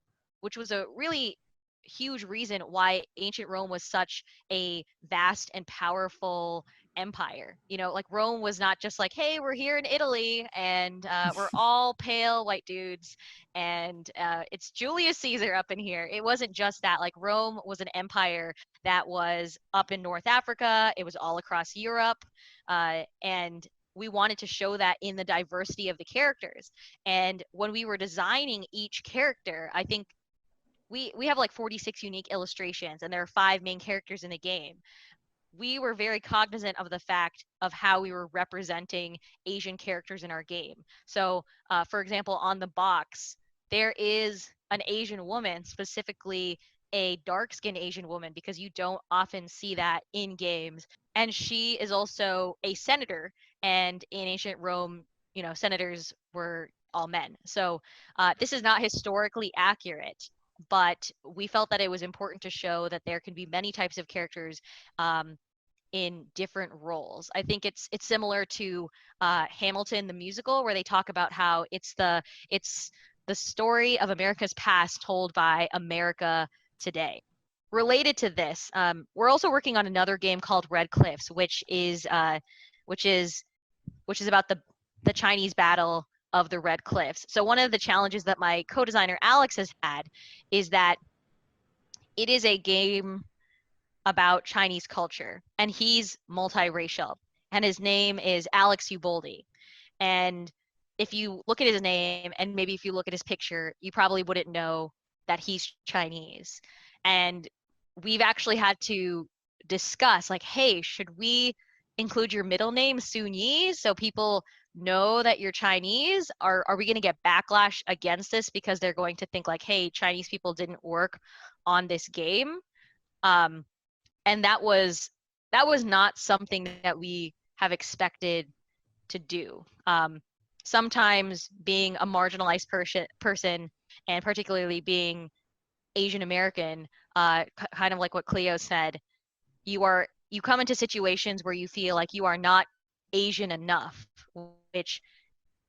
huge reason why ancient Rome was such a vast and powerful empire. You know, like Rome was not just like, hey, we're here in Italy and we're all pale white dudes and it's Julius Caesar up in here. It wasn't just that. Like Rome was an empire that was up in North Africa. It was all across Europe. And we wanted to show that in the diversity of the characters. And when we were designing each character, I think we have like 46 unique illustrations and there are 5 main characters in the game. We were very cognizant of the fact of how we were representing Asian characters in our game. So, for example, on the box, there is an Asian woman, specifically a dark-skinned Asian woman, because you don't often see that in games. And she is also a senator. And in ancient Rome, you know, senators were all men. So this is not historically accurate, but we felt that it was important to show that there can be many types of characters in different roles. I think it's similar to Hamilton the musical, where they talk about how it's the story of America's past told by America today. Related to this, we're also working on another game called Red Cliffs, which is about the Chinese battle of the Red Cliffs. So one of the challenges that my co-designer Alex has had is that it is a game about Chinese culture, and he's multiracial, and his name is Alex Uboldi. And if you look at his name, and maybe if you look at his picture, you probably wouldn't know that he's Chinese. And we've actually had to discuss, like, hey, should we include your middle name, Sun Yi, so people know that you're Chinese? Are we going to get backlash against this because they're going to think like, hey, Chinese people didn't work on this game? And that was not something that we have expected to do. Sometimes being a marginalized person, and particularly being Asian American, kind of like what Clio said, you come into situations where you feel like you are not Asian enough, which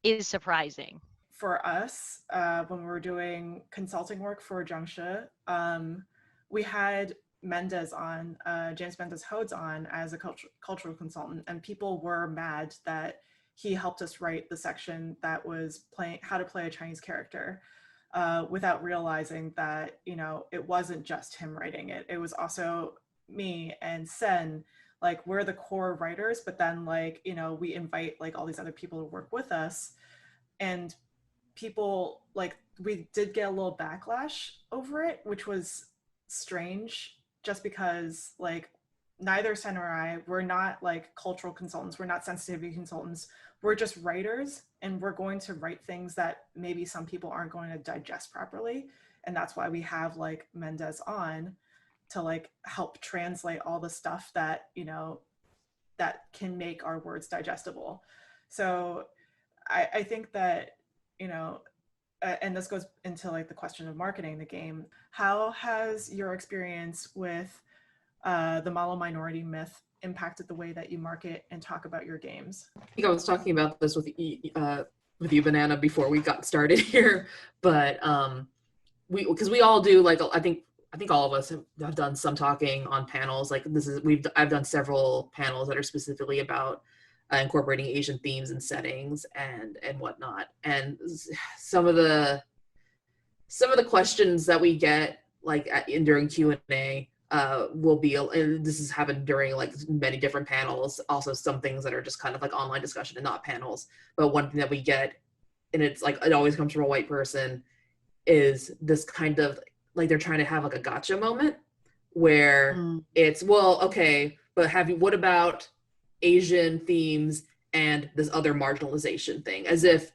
is surprising. For us, when we were doing consulting work for Zhengshe, we had Mendez James Mendez Hodes on as a cultural consultant, and people were mad that he helped us write the section that was playing how to play a Chinese character, without realizing that, you know, it wasn't just him writing it. It was also me and Sen. Like, we're the core writers, but then, like, you know, we invite like all these other people to work with us, and people, like, we did get a little backlash over it, which was strange, just because, like, neither Sen or I, we're not like cultural consultants, we're not sensitivity consultants, we're just writers, and we're going to write things that maybe some people aren't going to digest properly. And that's why we have like Mendez on to like help translate all the stuff that, you know, that can make our words digestible. So I think that, you know, and this goes into like the question of marketing the game. How has your experience with the model minority myth impacted the way that you market and talk about your games? I think I was talking about this with you, Banana, before we got started here, but because we all do, like, I think all of us have done some talking on panels. Like, I've done several panels that are specifically about incorporating Asian themes and settings and whatnot. And some of the questions that we get, like during Q&A, will be, and this has happened during like many different panels, also some things that are just kind of like online discussion and not panels. But one thing that we get, and it's like, it always comes from a white person, is this kind of like, they're trying to have like a gotcha moment where it's, well, okay, but what about Asian themes and this other marginalization thing, as if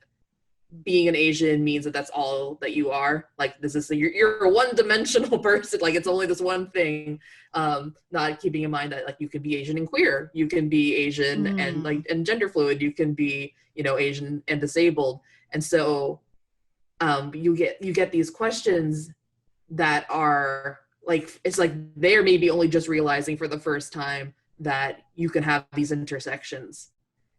being an Asian means that that's all that you are. Like, this is, you're a one-dimensional person, like it's only this one thing, not keeping in mind that like you can be Asian and queer, you can be Asian and like and gender fluid, you can be, you know, Asian and disabled. And so you get these questions that are like, it's like they're maybe only just realizing for the first time that you can have these intersections,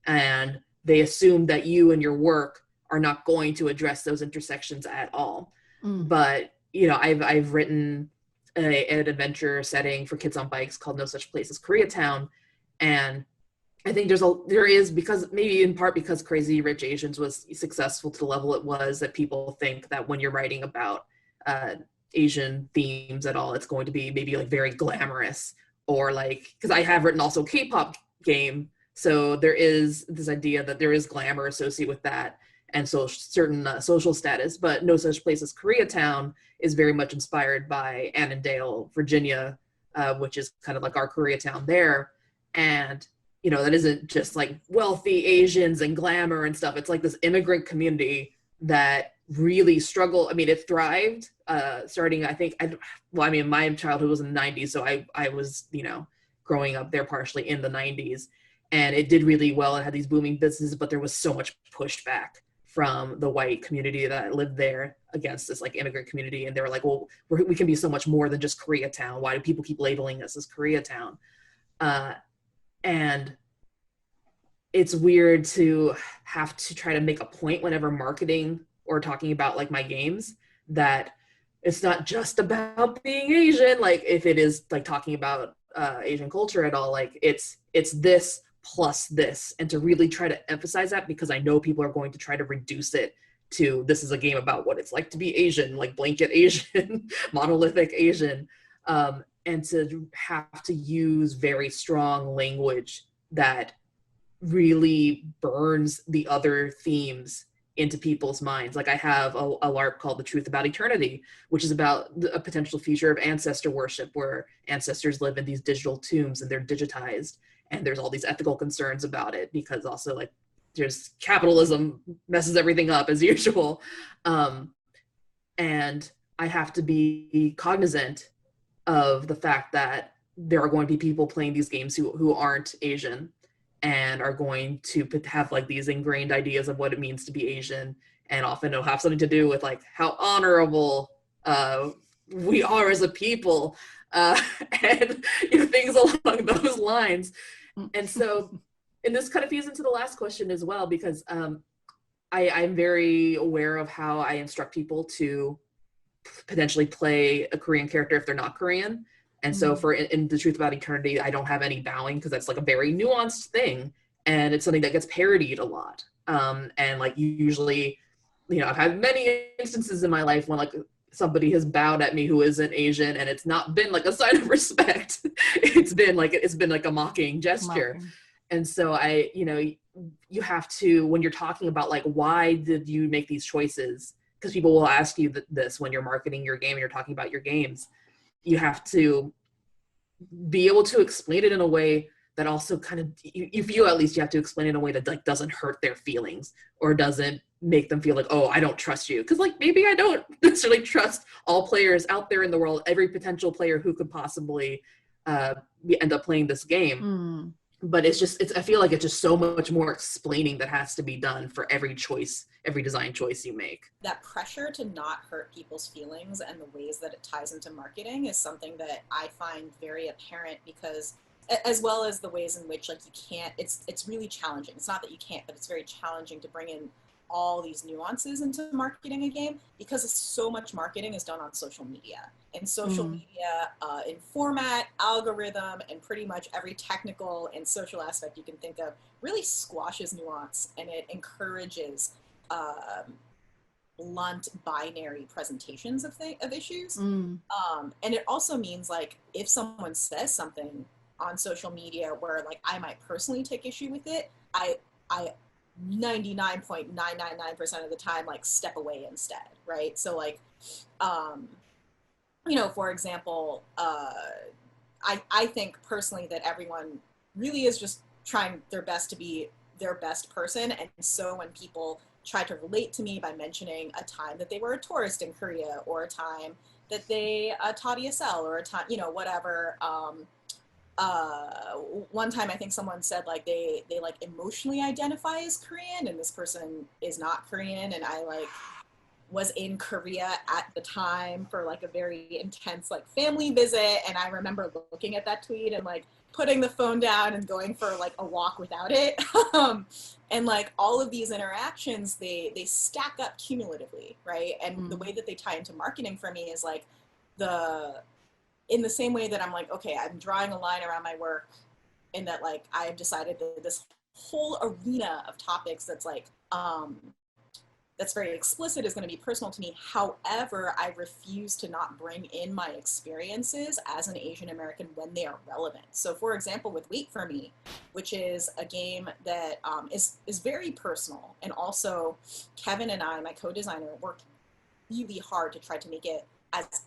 and they assume that you and your work are not going to address those intersections at all. But, you know, I've written an adventure setting for kids on bikes called No Such Place as Koreatown, and I think there is, because maybe in part because Crazy Rich Asians was successful to the level it was, that people think that when you're writing about Asian themes at all, it's going to be maybe like very glamorous, or like, because I have written also K-pop game, so there is this idea that there is glamour associated with that, and so certain social status. But No Such Place as Koreatown is very much inspired by Annandale, Virginia, which is kind of like our Koreatown there. And, you know, that isn't just like wealthy Asians and glamour and stuff. It's like this immigrant community that really struggle. I mean, it thrived starting, I think, my childhood was in the 90s, so I was, you know, growing up there partially in the 90s, and it did really well. It had these booming businesses, but there was so much pushback from the white community that lived there against this like immigrant community. And they were like, well, we can be so much more than just Koreatown. Why do people keep labeling us as Koreatown? And it's weird to have to try to make a point whenever marketing or talking about like my games, that it's not just about being Asian. Like, if it is like talking about Asian culture at all, like it's this plus this, and to really try to emphasize that, because I know people are going to try to reduce it to, this is a game about what it's like to be Asian, like blanket Asian, monolithic Asian, and to have to use very strong language that really burns the other themes into people's minds. Like, I have a LARP called The Truth About Eternity, which is about a potential future of ancestor worship, where ancestors live in these digital tombs and they're digitized. And there's all these ethical concerns about it, because also like there's capitalism messes everything up as usual. And I have to be cognizant of the fact that there are going to be people playing these games who aren't Asian, and are going to have like these ingrained ideas of what it means to be Asian, and often it'll have something to do with like how honorable we are as a people, and, you know, things along those lines. And so, and this kind of feeds into the last question as well, because I'm very aware of how I instruct people to potentially play a Korean character if they're not Korean. And so in The Truth About Eternity, I don't have any bowing, because that's like a very nuanced thing. and it's something that gets parodied a lot. And like usually, you know, I've had many instances in my life when like somebody has bowed at me who isn't Asian, and it's not been like a sign of respect. It's been like a mocking gesture. And so you have to, when you're talking about like, why did you make these choices? Because people will ask you this when you're marketing your game and you're talking about your games. You have to be able to explain it in a way that also kind of, you feel at least you have to explain it in a way that like doesn't hurt their feelings or doesn't make them feel like, oh, I don't trust you. Because like maybe I don't necessarily trust all players out there in the world, every potential player who could possibly end up playing this game. But I feel like it's just so much more explaining that has to be done for every choice, every design choice you make. That pressure to not hurt people's feelings and the ways that it ties into marketing is something that I find very apparent, because as well as the ways in which like you can't, it's really challenging. It's not that you can't, but it's very challenging to bring in all these nuances into marketing a game, because so much marketing is done on social media, and social media in format, algorithm, and pretty much every technical and social aspect you can think of really squashes nuance, and it encourages blunt binary presentations of issues. And it also means like if someone says something on social media where like I might personally take issue with it, I 99.999% of the time like step away instead, right? So like you know, for example, I think personally that everyone really is just trying their best to be their best person, and so when people try to relate to me by mentioning a time that they were a tourist in Korea, or a time that they taught ESL, or a time, you know, whatever, one time I think someone said like they like emotionally identify as Korean, and this person is not Korean, and I like was in Korea at the time for like a very intense like family visit, and I remember looking at that tweet and like putting the phone down and going for like a walk without it. And like all of these interactions, they stack up cumulatively, right? And the way that they tie into marketing for me is like in the same way that I'm like, okay, I'm drawing a line around my work, in that like I've decided that this whole arena of topics that's like that's very explicit is going to be personal to me. However, I refuse to not bring in my experiences as an Asian American when they are relevant. So for example, with Wait For Me, which is a game that is very personal, and also Kevin and I, my co-designer, worked really hard to try to make it as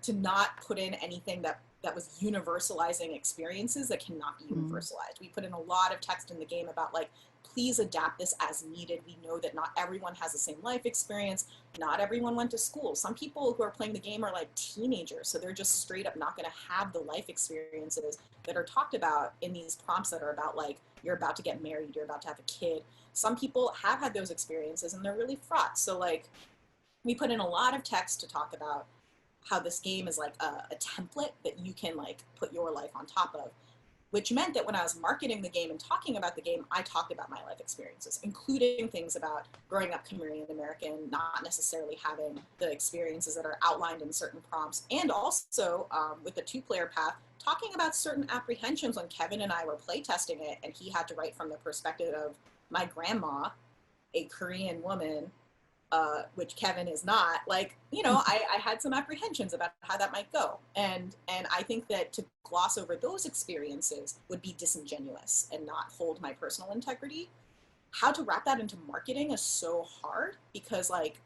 to not put in anything that was universalizing experiences that cannot be universalized. We put in a lot of text in the game about like, please adapt this as needed. We know that not everyone has the same life experience. Not everyone went to school. Some people who are playing the game are like teenagers, so they're just straight up not going to have the life experiences that are talked about in these prompts that are about like, you're about to get married, you're about to have a kid. Some people have had those experiences and they're really fraught. So like, we put in a lot of text to talk about how this game is like a template that you can like put your life on top of, which meant that when I was marketing the game and talking about the game, I talked about my life experiences, including things about growing up Korean American, not necessarily having the experiences that are outlined in certain prompts, and also with the 2-player path, talking about certain apprehensions when Kevin and I were playtesting it, and he had to write from the perspective of my grandma, a Korean woman, which Kevin is not, like, you know, I had some apprehensions about how that might go. And I think that to gloss over those experiences would be disingenuous and not hold my personal integrity. How to wrap that into marketing is so hard, because like,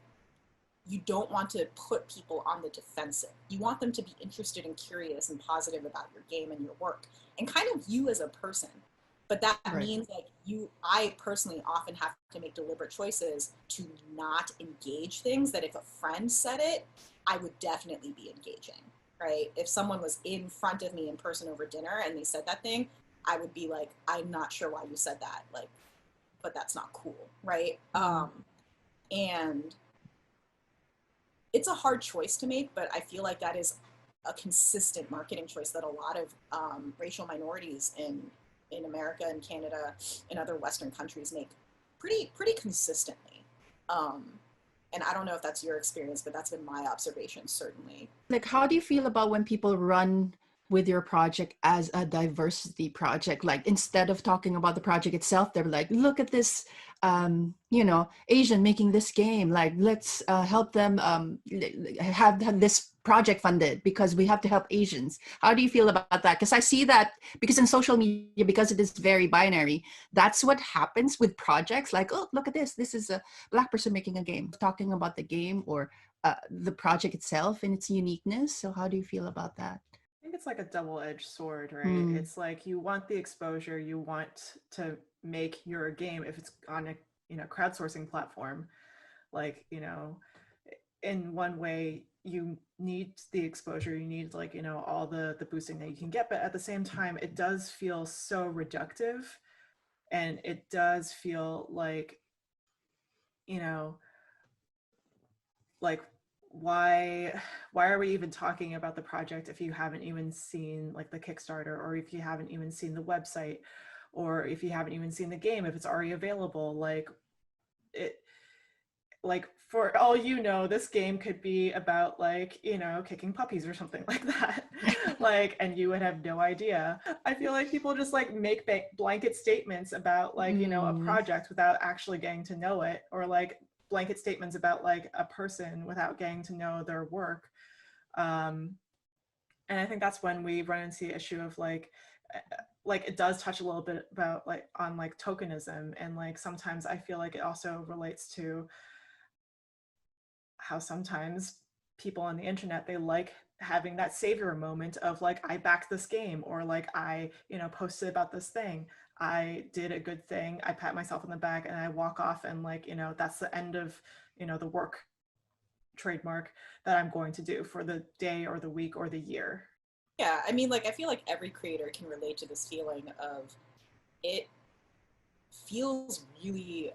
you don't want to put people on the defensive. You want them to be interested and curious and positive about your game and your work, and kind of you as a person. But that means like I personally often have to make deliberate choices to not engage things that if a friend said it, I would definitely be engaging, right? If someone was in front of me in person over dinner and they said that thing, I would be like, I'm not sure why you said that, like, but that's not cool, right? And it's a hard choice to make, but I feel like that is a consistent marketing choice that a lot of racial minorities in America and Canada and other Western countries make pretty consistently. And I don't know if that's your experience, but that's been my observation, certainly. Like, how do you feel about when people run with your project as a diversity project? Like, instead of talking about the project itself, they're like, look at this, Asian making this game. Like, let's help them have this project funded because we have to help Asians. How do you feel about that? Because I see that, because in social media, because it is very binary, that's what happens with projects. Like, oh, look at this. This is a Black person making a game, talking about the game or the project itself and its uniqueness. So how do you feel about that? I think it's like a double-edged sword, right? It's like you want the exposure, you want to make your game, if it's on a crowdsourcing platform, like, in one way you need the exposure, you need like, all the boosting that you can get, but at the same time it does feel so reductive, and it does feel like, like why are we even talking about the project if you haven't even seen like the Kickstarter, or if you haven't even seen the website, or if you haven't even seen the game, if it's already available? Like for all this game could be about like, kicking puppies or something like that. Like, and you would have no idea. I feel like people just like make blanket statements about like, a project without actually getting to know it, or like blanket statements about like a person without getting to know their work. And I think that's when we run into the issue of like it does touch a little bit about like on like tokenism, and like sometimes I feel like it also relates to how sometimes people on the internet, they like having that savior moment of like, I backed this game, or like I posted about this thing, I did a good thing, I pat myself on the back, and I walk off, and like, that's the end of the work trademark that I'm going to do for the day or the week or the year. Yeah, I mean, like, I feel like every creator can relate to this feeling of, it feels really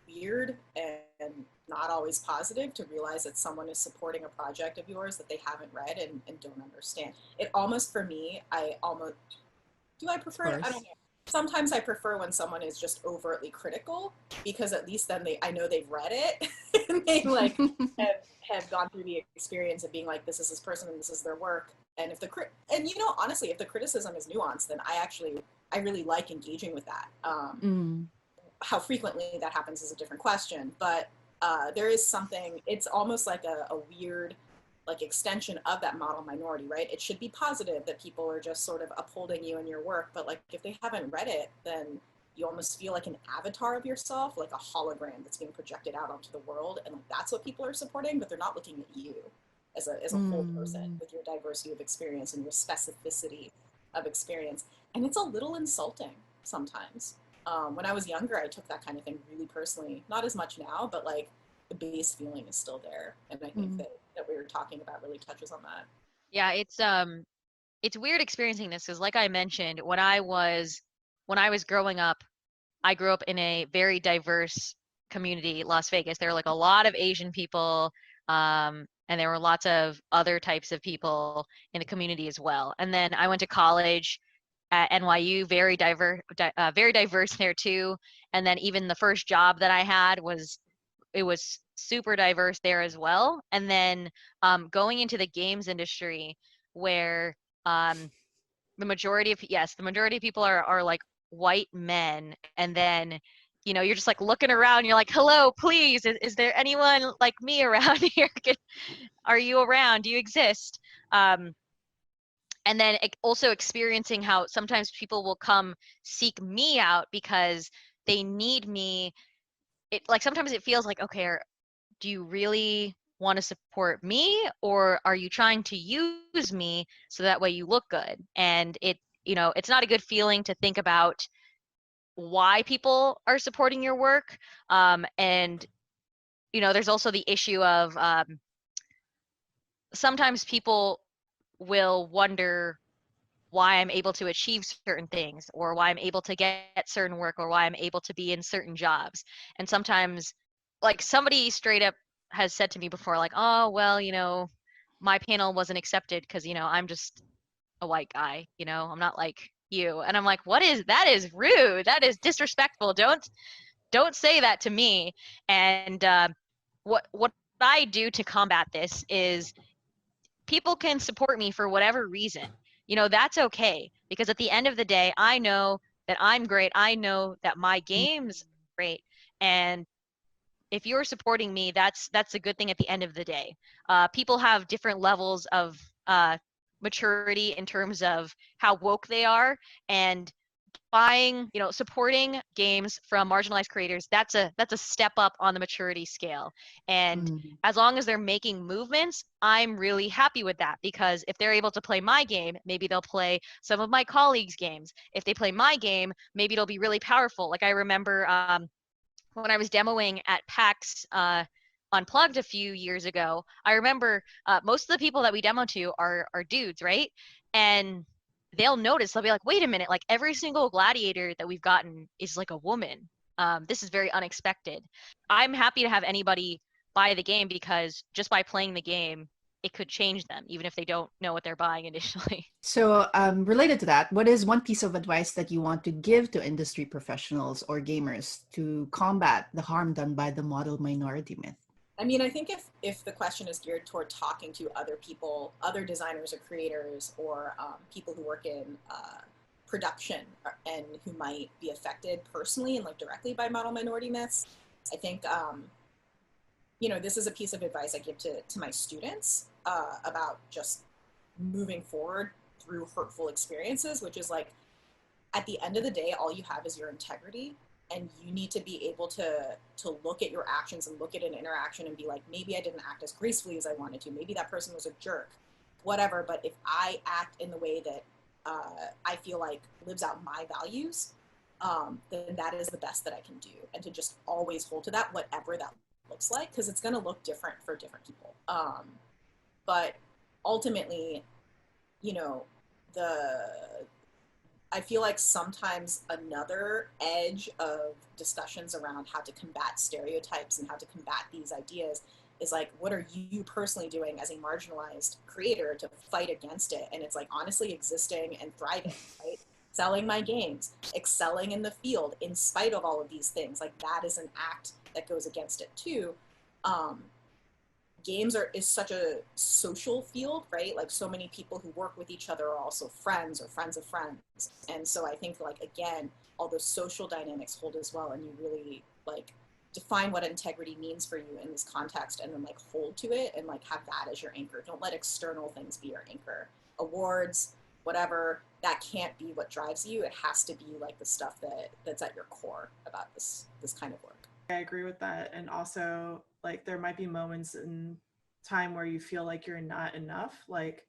weird and not always positive to realize that someone is supporting a project of yours that they haven't read and don't understand. It almost, for me, do I prefer it? I don't know. Sometimes I prefer when someone is just overtly critical, because at least then I know they've read it and they like have gone through the experience of being like, this is this person and this is their work. And if honestly, if the criticism is nuanced, then I really like engaging with that. How frequently that happens is a different question, but there is something, it's almost like a weird like extension of that model minority, right? It should be positive that people are just sort of upholding you and your work, but like if they haven't read it, then you almost feel like an avatar of yourself, like a hologram that's being projected out onto the world, and like that's what people are supporting, but they're not looking at you as a whole person with your diversity of experience and your specificity of experience. And it's a little insulting sometimes. When I was younger, I took that kind of thing really personally. Not as much now, but like the base feeling is still there. And I think that we were talking about really touches on that. Yeah, it's weird experiencing this, because like I mentioned, when I was growing up, I grew up in a very diverse community, Las Vegas. There were like a lot of Asian people, and there were lots of other types of people in the community as well. And then I went to college at NYU, very diverse there too. And then even the first job that I had was super diverse there as well. And then going into the games industry, where the majority of people are like white men, and then you're just like looking around, you're like, hello, please, is there anyone like me around here? Are you around? Do you exist? And then also experiencing how sometimes people will come seek me out because they need me. Sometimes it feels like, okay, do you really want to support me, or are you trying to use me so that way you look good? And it's not a good feeling to think about why people are supporting your work. And there's also the issue of sometimes people will wonder why I'm able to achieve certain things, or why I'm able to get certain work, or why I'm able to be in certain jobs. And sometimes, like, somebody straight up has said to me before, like, oh, well, my panel wasn't accepted because, I'm just a white guy, I'm not like you. And I'm like, that is rude. That is disrespectful. Don't say that to me. And what I do to combat this is people can support me for whatever reason. You know, that's okay, because at the end of the day, I know that I'm great. I know that my game's great. And if you're supporting me, that's a good thing at the end of the day. People have different levels of maturity in terms of how woke they are, and supporting games from marginalized creators, that's a step up on the maturity scale. And as long as they're making movements, I'm really happy with that, because if they're able to play my game, maybe they'll play some of my colleagues' games. If they play my game, maybe it'll be really powerful. Like I remember when I was demoing at PAX Unplugged a few years ago, I remember most of the people that we demo to are dudes, right? And they'll notice, they'll be like, wait a minute, like every single gladiator that we've gotten is like a woman. This is very unexpected. I'm happy to have anybody buy the game, because just by playing the game, it could change them, even if they don't know what they're buying initially. So related to that, what is one piece of advice that you want to give to industry professionals or gamers to combat the harm done by the model minority myth? I mean, I think if the question is geared toward talking to other people, other designers or creators, or people who work in production and who might be affected personally and like directly by model minority myths, I think, this is a piece of advice I give to my students about just moving forward through hurtful experiences, which is like, at the end of the day, all you have is your integrity. And you need to be able to look at your actions and look at an interaction and be like, maybe I didn't act as gracefully as I wanted to. Maybe that person was a jerk, whatever. But if I act in the way that I feel like lives out my values, then that is the best that I can do. And to just always hold to that, whatever that looks like, because it's going to look different for different people. But ultimately, I feel like sometimes another edge of discussions around how to combat stereotypes and how to combat these ideas is like, what are you personally doing as a marginalized creator to fight against it? And it's like, honestly existing and thriving, right? Selling my games, excelling in the field in spite of all of these things. Like, that is an act that goes against it too. Games is such a social field, right? Like, so many people who work with each other are also friends or friends of friends. And so I think, like, again, all those social dynamics hold as well. And you really like define what integrity means for you in this context, and then like hold to it and like have that as your anchor. Don't let external things be your anchor. Awards, whatever, that can't be what drives you. It has to be like the stuff that's at your core about this kind of work. I agree with that. And also, like, there might be moments in time where you feel like you're not enough. Like,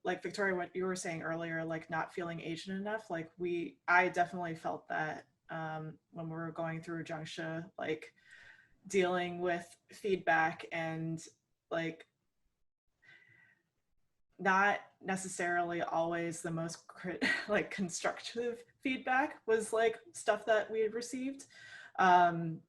like Victoria, what you were saying earlier, like not feeling Asian enough. Like I definitely felt that when we were going through Junction, like dealing with feedback and like not necessarily always the most like constructive feedback was like stuff that we had received. And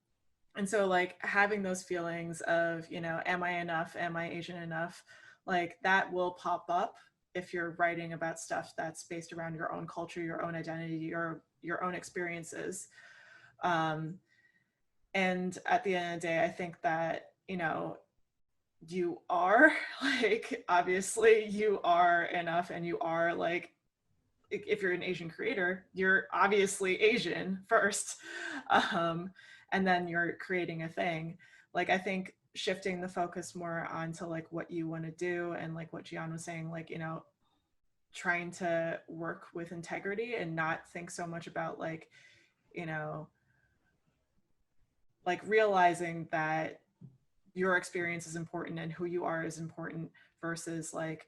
so like having those feelings of, am I enough? Am I Asian enough? Like that will pop up if you're writing about stuff that's based around your own culture, your own identity, your own experiences. And at the end of the day, I think that, you are like, obviously you are enough, and you are like, if you're an Asian creator, you're obviously Asian first. And then you're creating a thing. Like, I think shifting the focus more onto like what you want to do, and like what Jeeyon was saying, like, trying to work with integrity and not think so much about like, like realizing that your experience is important and who you are is important versus like,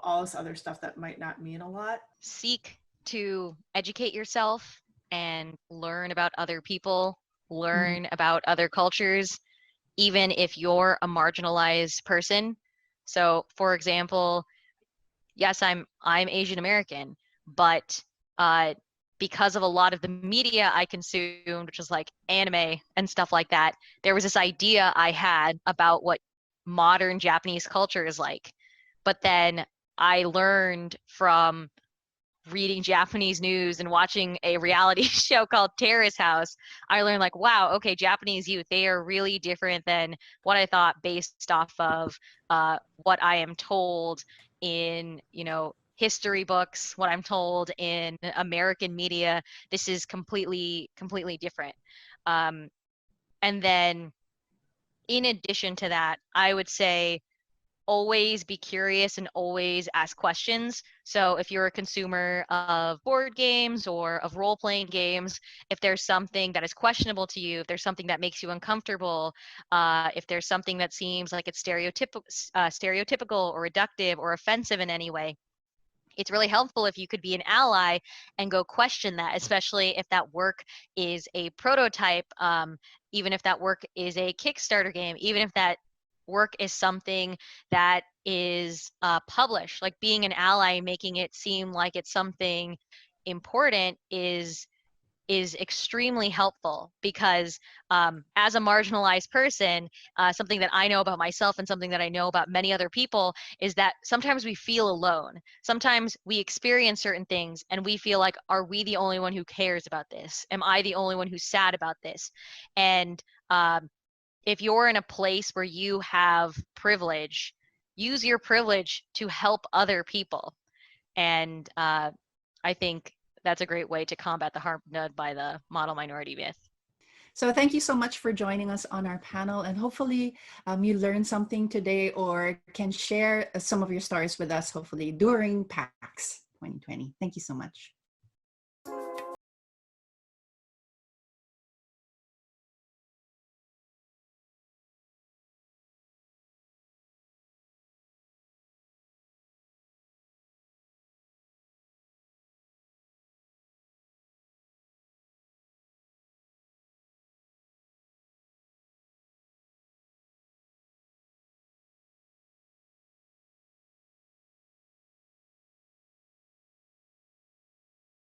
all this other stuff that might not mean a lot. Seek to educate yourself and learn about other people, learn about other cultures, even if you're a marginalized person. So for example, yes, I'm Asian American, but because of a lot of the media I consumed, which is like anime and stuff like that, there was this idea I had about what modern Japanese culture is like. But then I learned from reading Japanese news and watching a reality show called Terrace House, I learned like, wow, okay, Japanese youth, they are really different than what I thought based off of what I am told in, history books, what I'm told in American media. This is completely different. And then in addition to that, I would say always be curious and always ask questions. So if you're a consumer of board games or of role-playing games, if there's something that is questionable to you, if there's something that makes you uncomfortable, if there's something that seems like it's stereotypical or reductive or offensive in any way, it's really helpful if you could be an ally and go question that, especially if that work is a prototype, even if that work is a Kickstarter game, even if that work is something that is published. Like being an ally, making it seem like it's something important is extremely helpful, because as a marginalized person, something that I know about myself and something that I know about many other people is that sometimes we feel alone. Sometimes we experience certain things and we feel like, are we the only one who cares about this? Am I the only one who's sad about this? And if you're in a place where you have privilege, use your privilege to help other people. And I think that's a great way to combat the harm done by the model minority myth. So thank you so much for joining us on our panel, and hopefully you learned something today or can share some of your stories with us, hopefully during PAX 2020. Thank you so much.